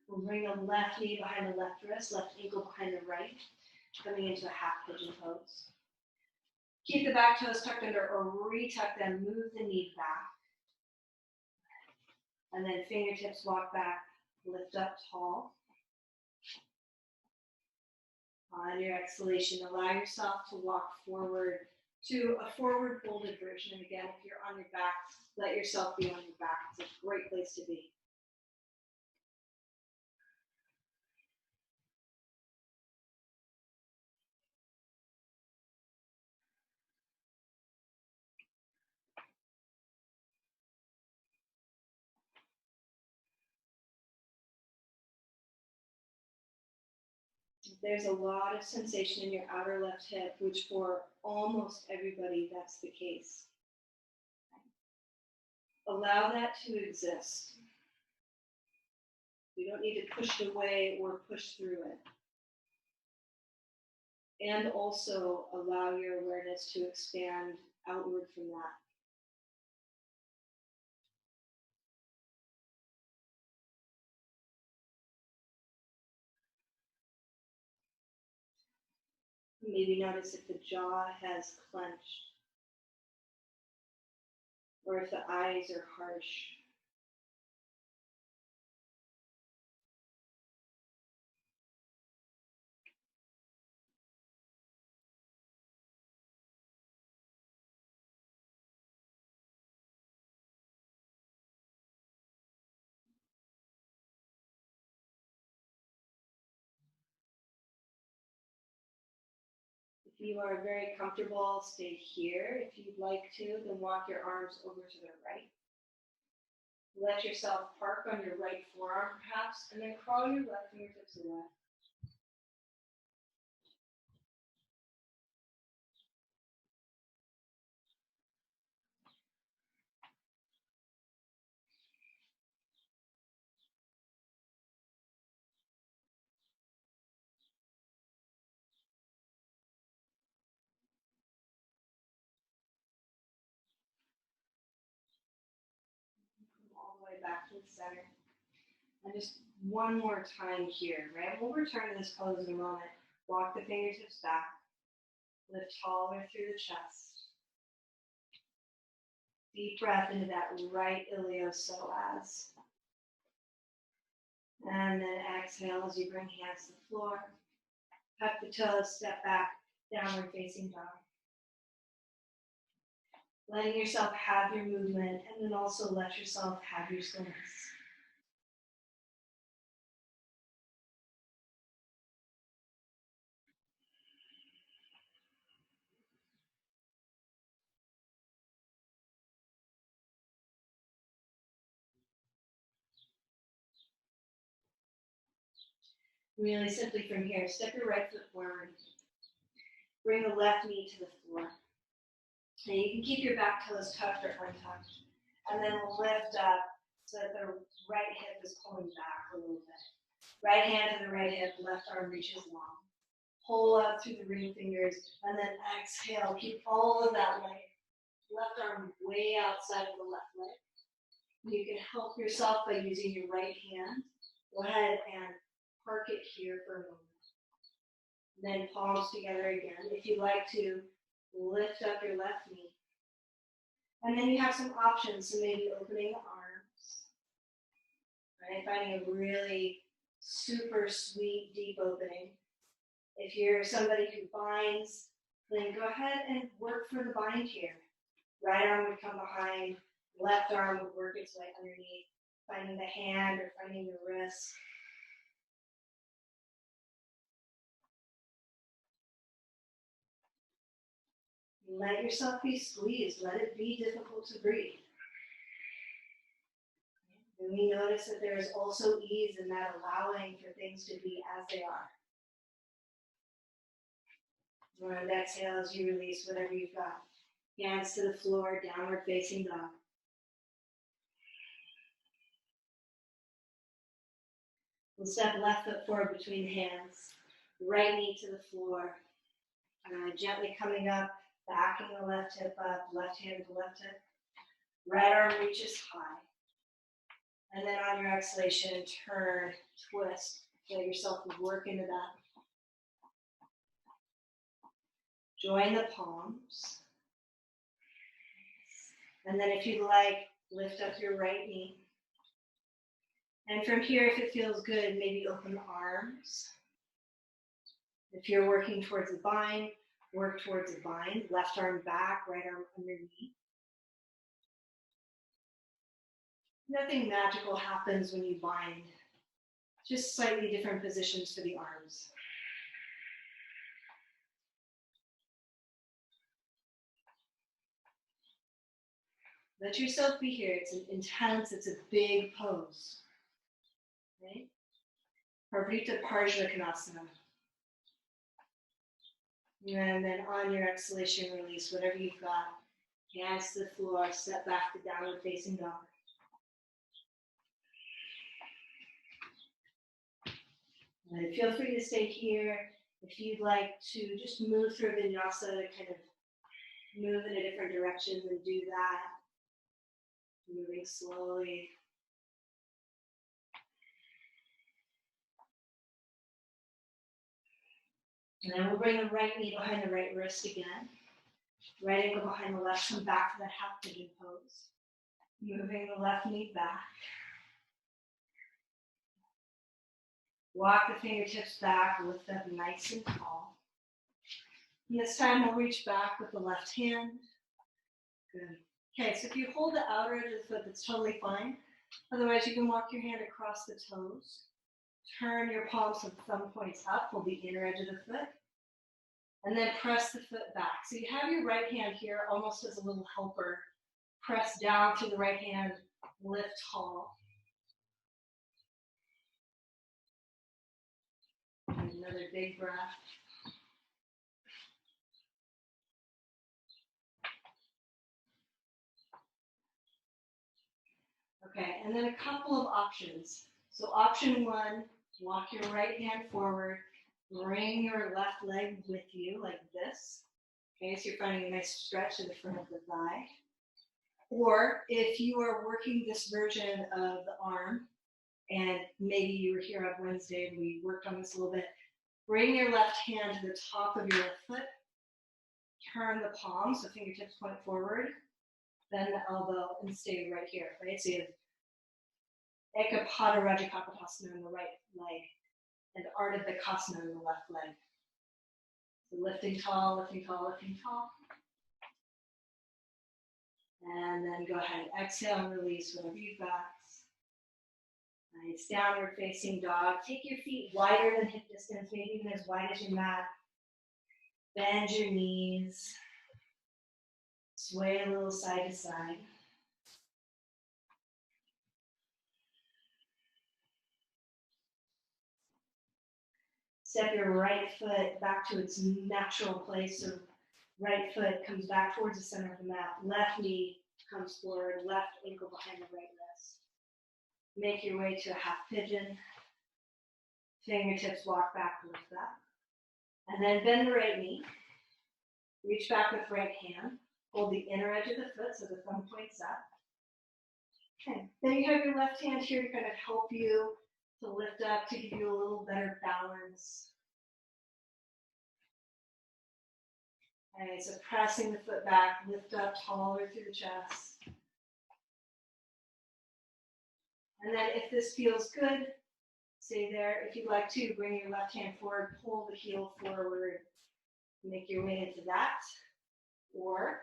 Speaker 1: We'll bring the left knee behind the left wrist, left ankle behind the right, coming into a half pigeon pose. Keep the back toes tucked under or retuck them, move the knee back. And then fingertips walk back, lift up tall. On your exhalation, allow yourself to walk forward to a forward folded version. And again, if you're on your back, let yourself be on your back. It's a great place to be. There's a lot of sensation in your outer left hip, which for almost everybody, that's the case. Allow that to exist. You don't need to push it away or push through it. And also allow your awareness to expand outward from that. Maybe notice if the jaw has clenched or if the eyes are harsh. If you are very comfortable, stay here. If you'd like to, then walk your arms over to the right. Let yourself park on your right forearm, perhaps, and then crawl your left fingertips away. All the way back to the center. And just one more time here, right? We'll return to this pose in a moment. Walk the fingertips back. Lift taller through the chest. Deep breath into that right iliopsoas. And then exhale as you bring hands to the floor. Tuck the toes, step back, downward facing dog. Letting yourself have your movement, and then also let yourself have your stillness. Really simply from here, step your right foot forward. Bring the left knee to the floor. Now you can keep your back toes tucked or untucked. And then we'll lift up so that the right hip is pulling back a little bit. Right hand to the right hip, left arm reaches long. Pull up through the ring fingers, and then exhale. Keep all of that left arm way outside of the left leg. You can help yourself by using your right hand. Go ahead and park it here for a moment. Then palms together again. If you'd like to, lift up your left knee. And then you have some options, so maybe opening the arms. Right? Finding a really super sweet, deep opening. If you're somebody who binds, then go ahead and work for the bind here. Right arm would come behind, left arm would work its way underneath, finding the hand or finding the wrist. Let yourself be squeezed. Let it be difficult to breathe. And we notice that there is also ease in that allowing for things to be as they are. And exhale as you release whatever you've got. Hands to the floor, downward facing dog. We'll step left foot forward between the hands. Right knee to the floor. Gently coming up, backing the left hip up, left hand to left hip. Right arm reaches high. And then on your exhalation, turn, twist. Let yourself work into that. Join the palms. And then if you'd like, lift up your right knee. And from here, if it feels good, maybe open the arms. If you're working towards a bind, work towards a bind. Left arm back, right arm underneath. Nothing magical happens when you bind. Just slightly different positions for the arms. Let yourself be here. It's intense, it's a big pose. Right? Parvrita Parshvakonasana. And then on your exhalation, release whatever you've got. Hands to the floor, step back to downward facing dog. And feel free to stay here. If you'd like to just move through vinyasa to kind of move in a different direction, then do that. Moving slowly. And then we'll bring the right knee behind the right wrist again. Right ankle behind the left, come back to that half pigeon pose. Moving the left knee back. Walk the fingertips back, lift up nice and tall. And this time we'll reach back with the left hand. Good. Okay, so if you hold the outer edge of the foot, that's totally fine. Otherwise, you can walk your hand across the toes. Turn your palms and thumb points up, hold the inner edge of the foot. And then press the foot back. So you have your right hand here almost as a little helper. Press down through the right hand, lift tall. And another big breath. Okay, and then a couple of options. So option one, walk your right hand forward, bring your left leg with you like this. Okay, so you're finding a nice stretch in the front of the thigh. Or if you are working this version of the arm, and maybe you were here on Wednesday and we worked on this a little bit, bring your left hand to the top of your left foot, turn the palm, so fingertips point forward, then the elbow, and stay right here, right? So you have Ekapada Rajakapotasana on the right leg, and Ardha Vikasana on the left leg. So lifting tall, lifting tall, lifting tall. And then go ahead and exhale and release whatever you've got. Nice, downward facing dog. Take your feet wider than hip distance, maybe even as wide as your mat. Bend your knees. Sway a little side to side. Step your right foot back to its natural place. So right foot comes back towards the center of the mat. Left knee comes forward. Left ankle behind the right wrist. Make your way to a half pigeon. Fingertips walk back, lift that. And then bend the right knee. Reach back with right hand. Hold the inner edge of the foot so the thumb points up. Okay. Then you have your left hand here to kind of help you to lift up, to give you a little better balance. Okay, so pressing the foot back, lift up taller through the chest. And then if this feels good, stay there. If you'd like to, bring your left hand forward, pull the heel forward, make your way into that. Or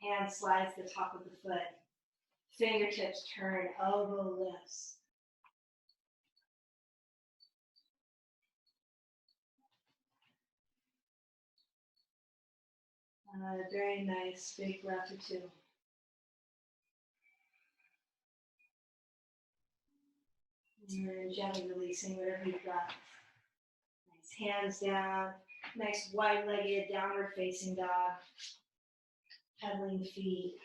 Speaker 1: hand slides the top of the foot. Fingertips turn, elbow lifts. Very nice, big breath or two. And then gently releasing whatever you've got. Nice, hands down. Nice wide-legged downward facing dog. Pedaling feet.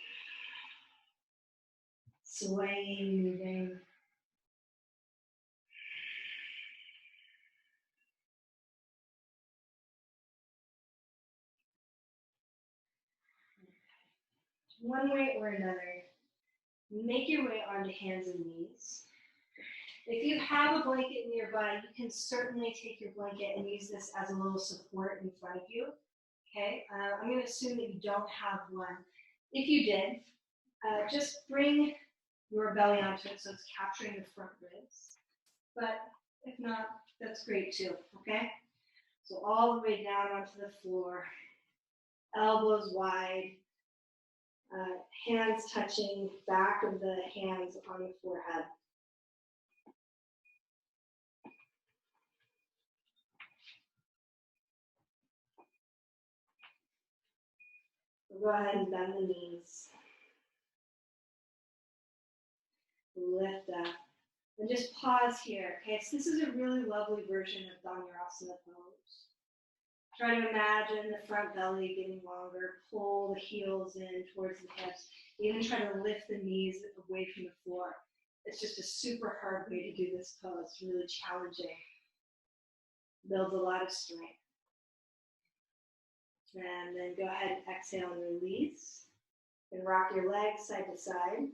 Speaker 1: Swaying, moving. One way or another, make your way onto hands and knees. If you have a blanket nearby, you can certainly take your blanket and use this as a little support in front of you. Okay, I'm going to assume that you don't have one. If you did, just bring your belly onto it so it's capturing the front ribs. But if not, that's great too, okay? So all the way down onto the floor, elbows wide, hands touching back of the hands on the forehead. Go ahead and bend the knees. Lift up. And just pause here. Okay, so this is a really lovely version of danurasana pose. Try to imagine the front belly getting longer. Pull the heels in towards the hips. Even try to lift the knees away from the floor. It's just a super hard way to do this pose. It's really challenging. Builds a lot of strength. And then go ahead and exhale and release. And rock your legs side to side.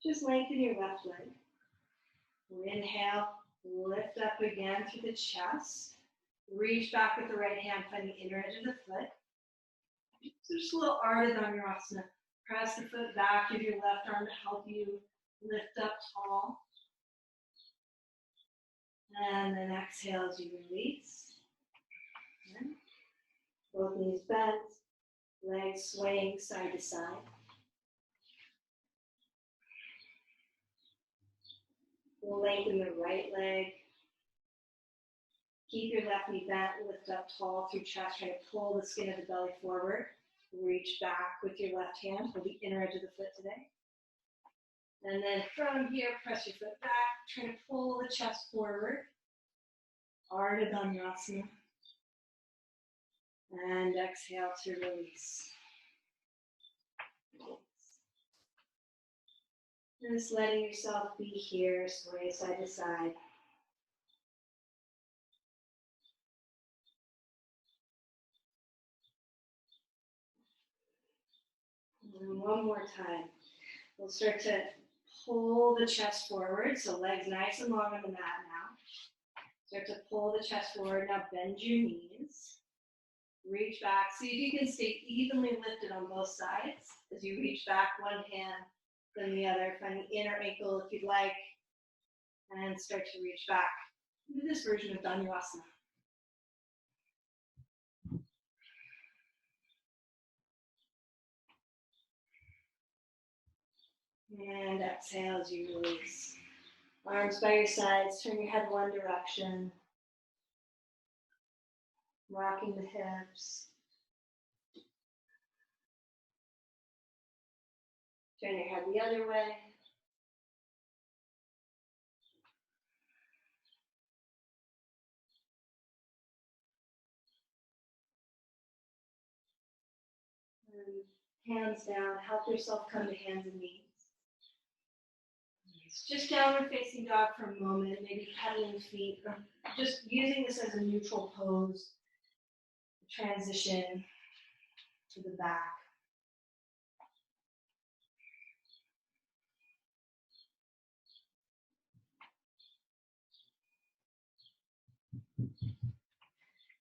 Speaker 1: Just lengthen your left leg. Inhale, lift up again through the chest. Reach back with the right hand, find the inner edge of the foot. So just a little Ardha Danurasana. Press the foot back, give your left arm to help you lift up tall. And then exhale as you release. Okay. Both knees bent, legs swaying side to side. We'll lengthen the right leg. Keep your left knee bent, lift up tall through chest, try to pull the skin of the belly forward. Reach back with your left hand, hold the inner edge of the foot today. And then from here, press your foot back, try to pull the chest forward. Ardha Danurasana. And exhale to release. And just letting yourself be here, sway side to side. And one more time. We'll start to pull the chest forward, so legs nice and long on the mat now. Start to pull the chest forward. Now bend your knees. Reach back. See if you can stay evenly lifted on both sides. As you reach back, one hand, then the other. Find the inner ankle if you'd like. And start to reach back. Do this version of danurasana. And exhale as you release. Arms by your sides, turn your head one direction. Rocking the hips. Turn your head the other way. And hands down, help yourself come to hands and knees. Just downward facing dog for a moment, maybe pedaling feet, or just using this as a neutral pose. Transition to the back.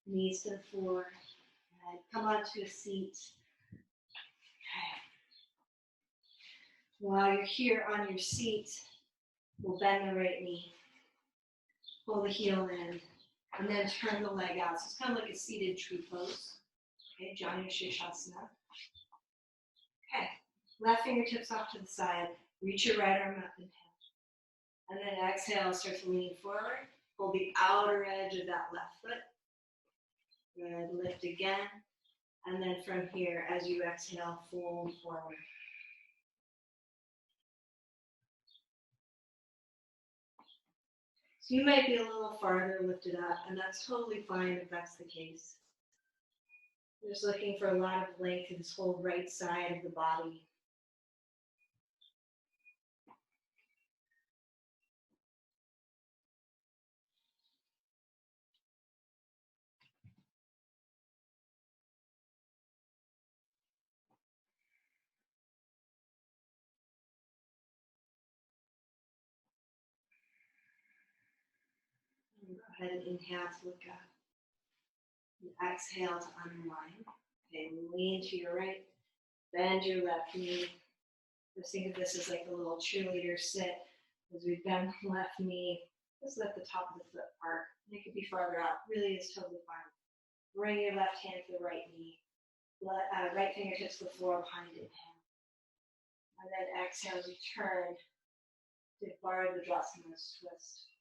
Speaker 1: Knees to the floor. And come onto a seat. Okay. While you're here on your seat, we'll bend the right knee. Pull the heel in. And then turn the leg out. So it's kind of like a seated tree pose. Okay, Janu Shirshasana. Okay, left fingertips off to the side. Reach your right arm up and down. And then exhale, start to lean forward. Hold the outer edge of that left foot. Good, lift again. And then from here, as you exhale, fold forward. So you might be a little farther lifted up, and that's totally fine if that's the case. You're just looking for a lot of length in this whole right side of the body. And go ahead and inhale to look up. And exhale to unwind. Okay, lean to your right. Bend your left knee. Just think of this as like a little cheerleader sit. As we bend the left knee, just let the top of the foot arc. It could be farther out. Really is totally fine. Bring your left hand to the right knee. Right fingertips to the floor behind it. And then exhale as you turn to Ardha Danurasana twist.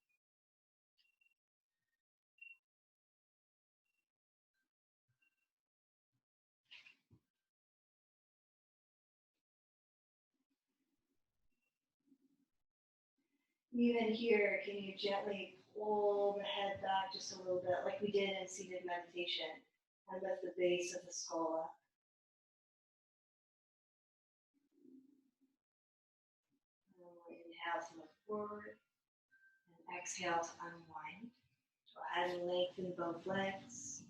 Speaker 1: Even here, can you gently pull the head back just a little bit, like we did in seated meditation, and lift the base of the skull up. And we'll inhale to look forward, and exhale to unwind. Go ahead and lengthen both legs.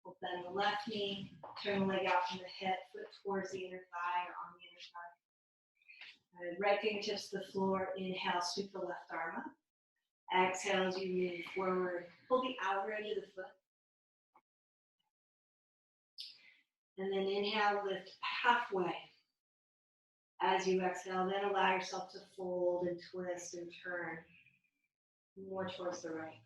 Speaker 1: We'll bend the left knee, turn the leg out from the hip, foot towards the inner thigh or on the inner thigh. Right fingertips to the floor. Inhale, sweep the left arm up. Exhale as you move forward. Pull the outer edge of the foot. And then inhale, lift halfway. As you exhale, then allow yourself to fold and twist and turn more towards the right.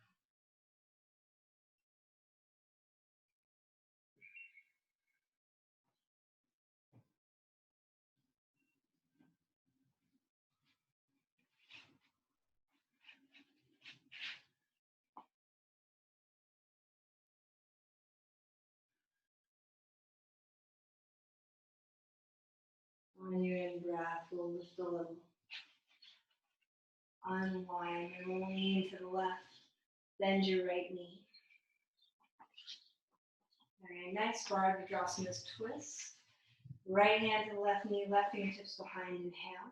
Speaker 1: On your in-breath, we'll lift a little. Unwind and we'll lean to the left. Bend your right knee. Very nice. Bharadvajrasana's twist. Right hand to the left knee, left fingertips behind, inhale.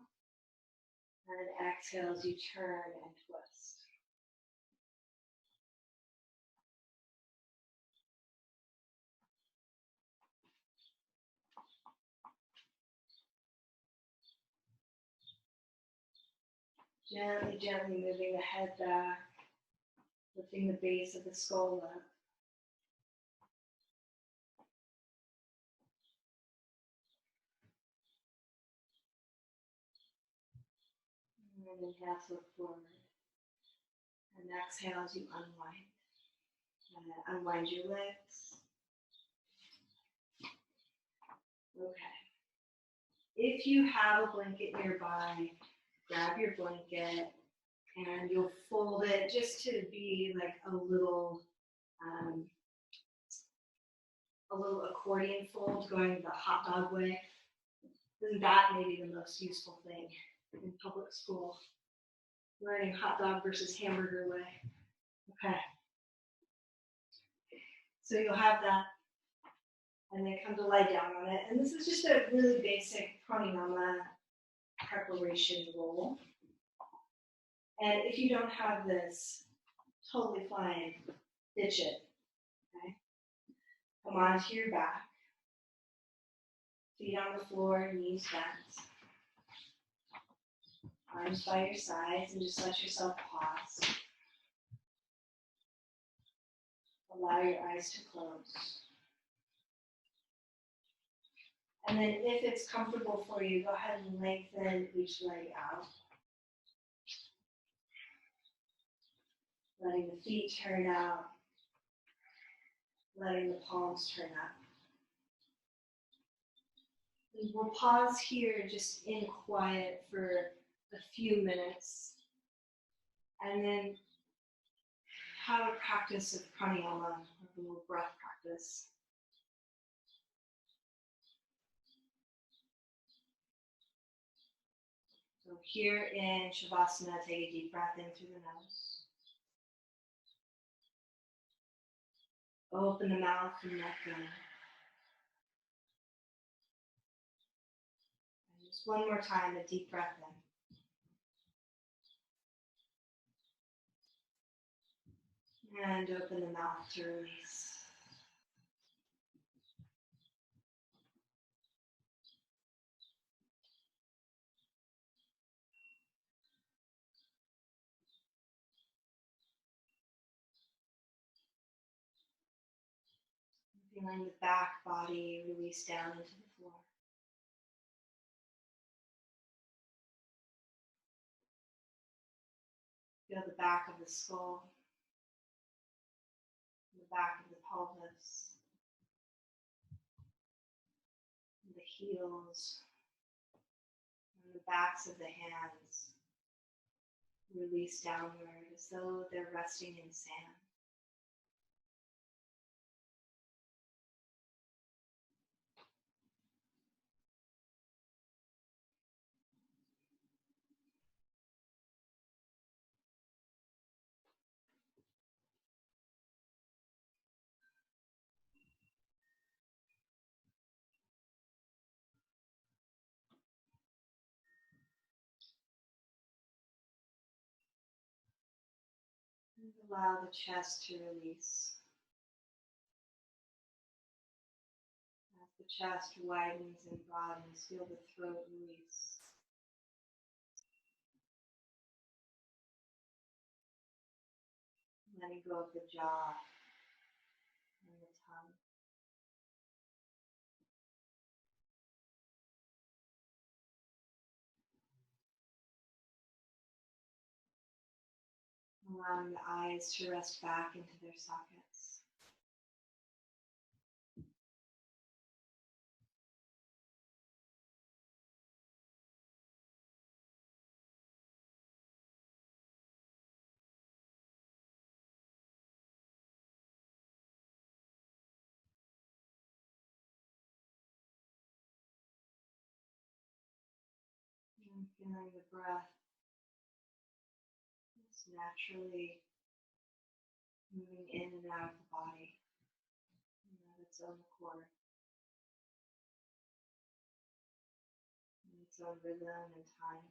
Speaker 1: And exhale as you turn and twist. Gently, gently moving the head back, lifting the base of the skull up. And inhale to look forward. And exhale as you unwind. And then unwind your legs. Okay. If you have a blanket nearby, grab your blanket and you'll fold it just to be like a little accordion fold going the hot dog way. Isn't that maybe the most useful thing in public school? Learning hot dog versus hamburger way. Okay. So you'll have that and then come to lie down on it. And this is just a really basic pranayama preparation roll. And if you don't have this, totally fine, ditch it. Okay? Come onto your back. Feet on the floor, knees bent. Arms by your sides, and just let yourself pause. Allow your eyes to close. And then if it's comfortable for you, go ahead and lengthen each leg out. Letting the feet turn out. Letting the palms turn up. And we'll pause here just in quiet for a few minutes. And then have a practice of pranayama, a little breath practice. So here in Shavasana, take a deep breath in through the nose. Open the mouth and let go. And just one more time, a deep breath in. And open the mouth to release. Feeling the back body release down into the floor. Feel the back of the skull, the back of the pelvis, the heels, and the backs of the hands release downward as though they're resting in sand. And allow the chest to release. As the chest widens and broadens, feel the throat release. Letting go of the jaw and the tongue. Allowing the eyes to rest back into their sockets. Feeling the breath just naturally moving in and out of the body of its own accord, in its own rhythm and time.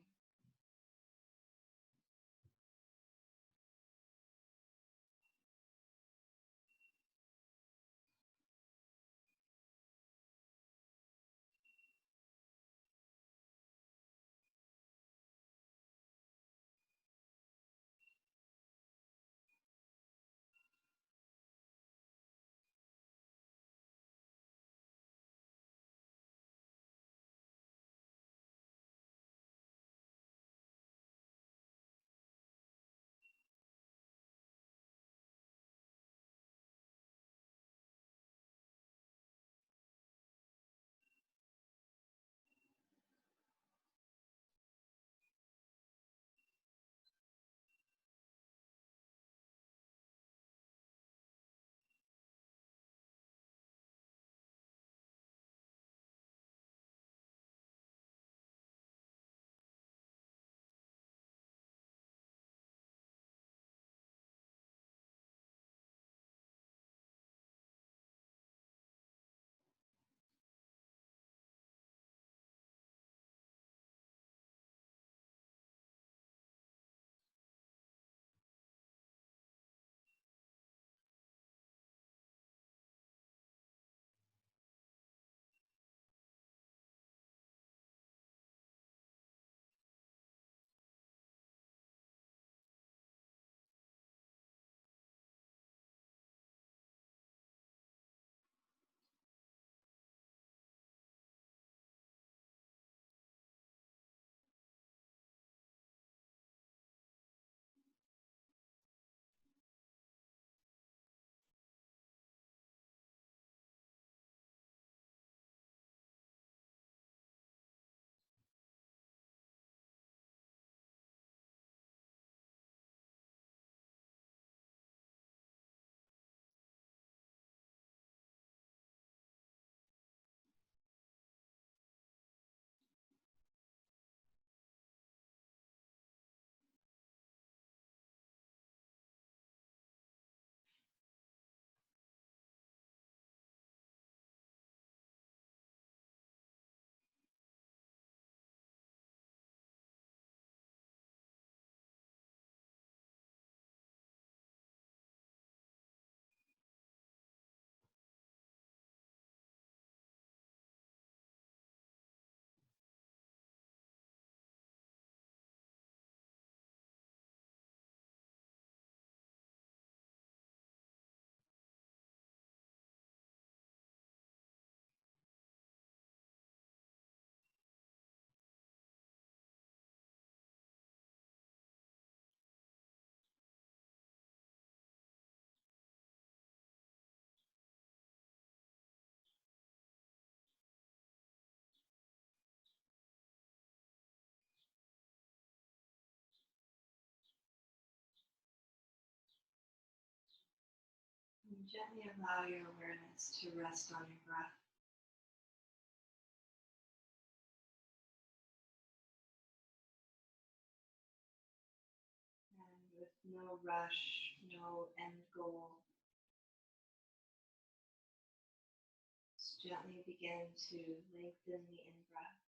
Speaker 1: And gently allow your awareness to rest on your breath. And with no rush, no end goal, just gently begin to lengthen the in-breath.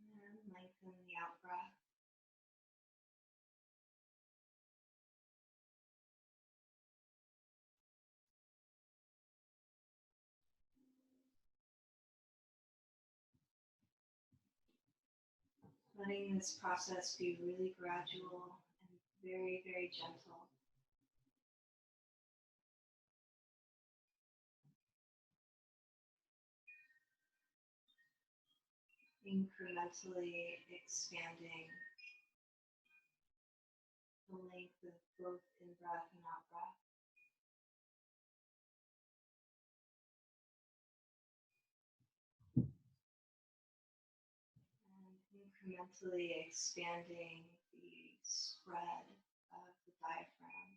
Speaker 1: And lengthen the out-breath. Letting this process be really gradual and very, very gentle. Incrementally expanding the length of both in-breath and out-breath. And incrementally expanding the spread of the diaphragm.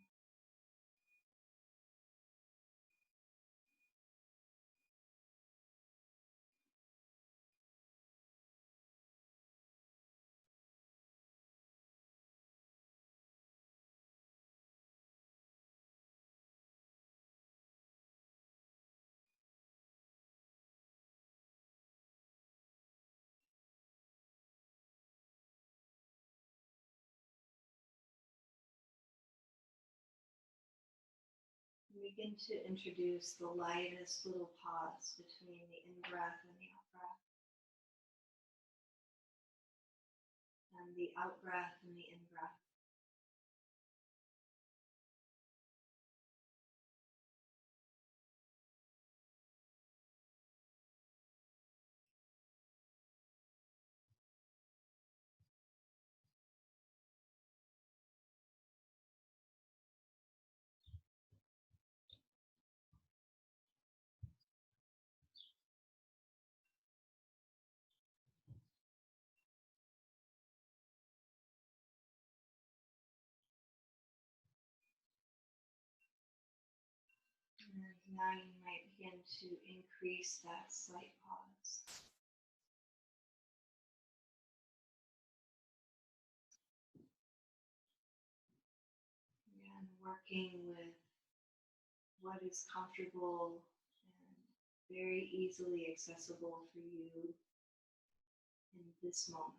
Speaker 1: Begin to introduce the lightest little pause between the in-breath and the out-breath, and the out-breath and the in-breath. And now you might begin to increase that slight pause. Again, working with what is comfortable and very easily accessible for you in this moment.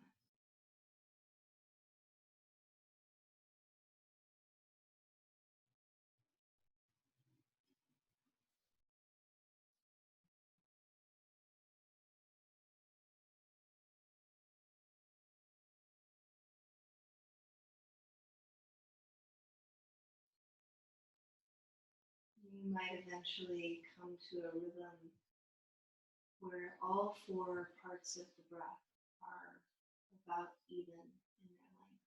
Speaker 1: You might eventually come to a rhythm where all four parts of the breath are about even in their length.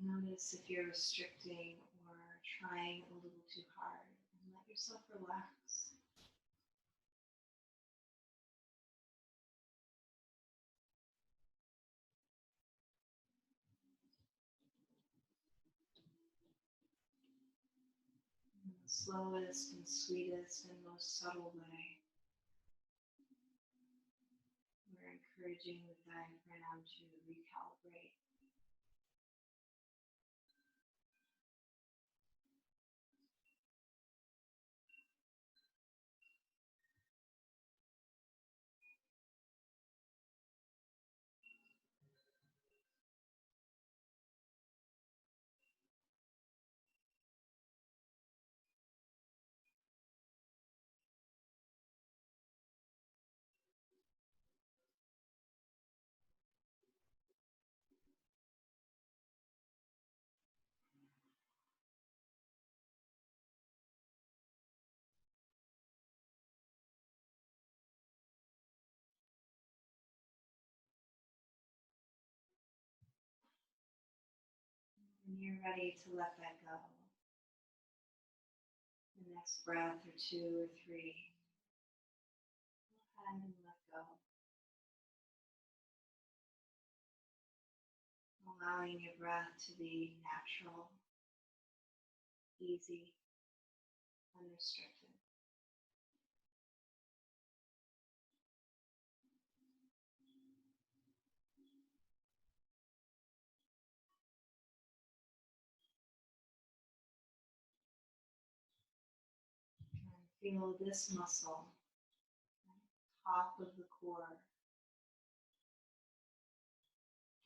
Speaker 1: Notice if you're restricting or trying a little too hard, and let yourself relax. In the slowest and sweetest and most subtle way, we're encouraging the diaphragm to recalibrate. When you're ready to let that go, the next breath or two or three, go ahead and let go. Allowing your breath to be natural, easy, unrestricted. And feel this muscle, top of the core,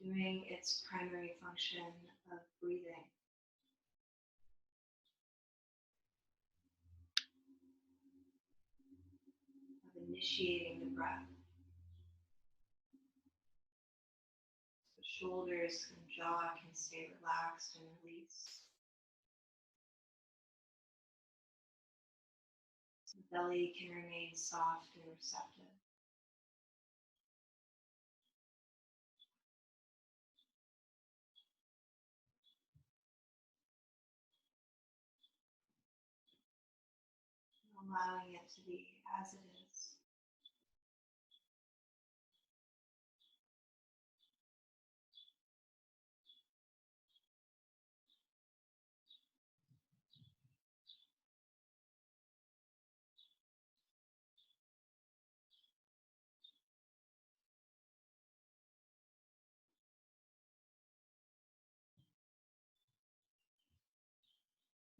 Speaker 1: doing its primary function of breathing. Of initiating the breath. The shoulders and jaw can stay relaxed and released. The belly can remain soft and receptive. allowing it to be as it is.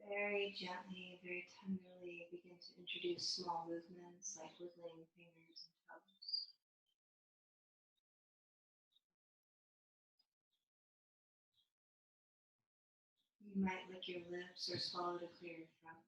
Speaker 1: Very gently, very tenderly begin to introduce small movements like wiggling fingers and toes. You might lick your lips or swallow to clear your throat.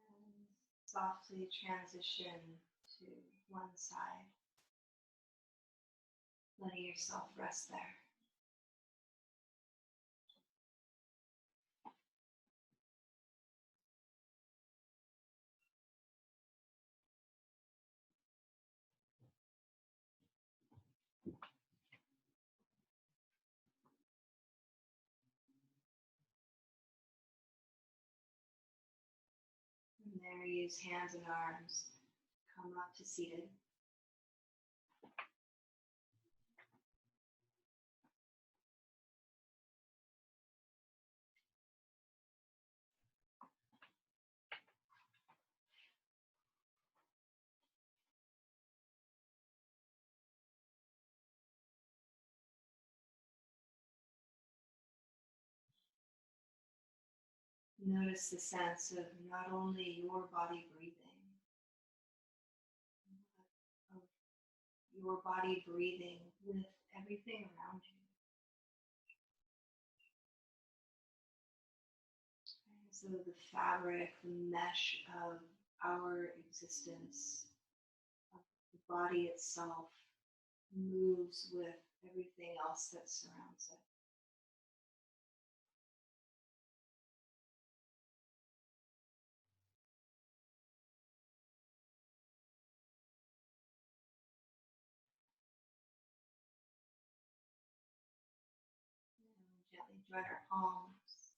Speaker 1: And softly transition to one side, letting yourself rest there. And there, use hands and arms. Come up to seated. Notice the sense of not only your body breathing, but of your body breathing with everything around you. As though the fabric, the mesh of our existence, of the body itself, moves with everything else that surrounds it. And gently join our palms,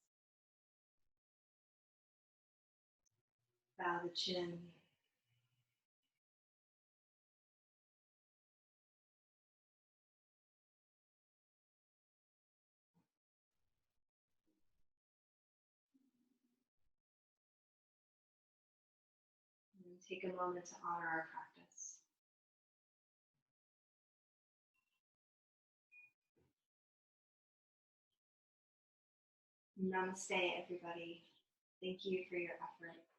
Speaker 1: bow the chin, and take a moment to honor our practice. Namaste, everybody. Thank you for your effort.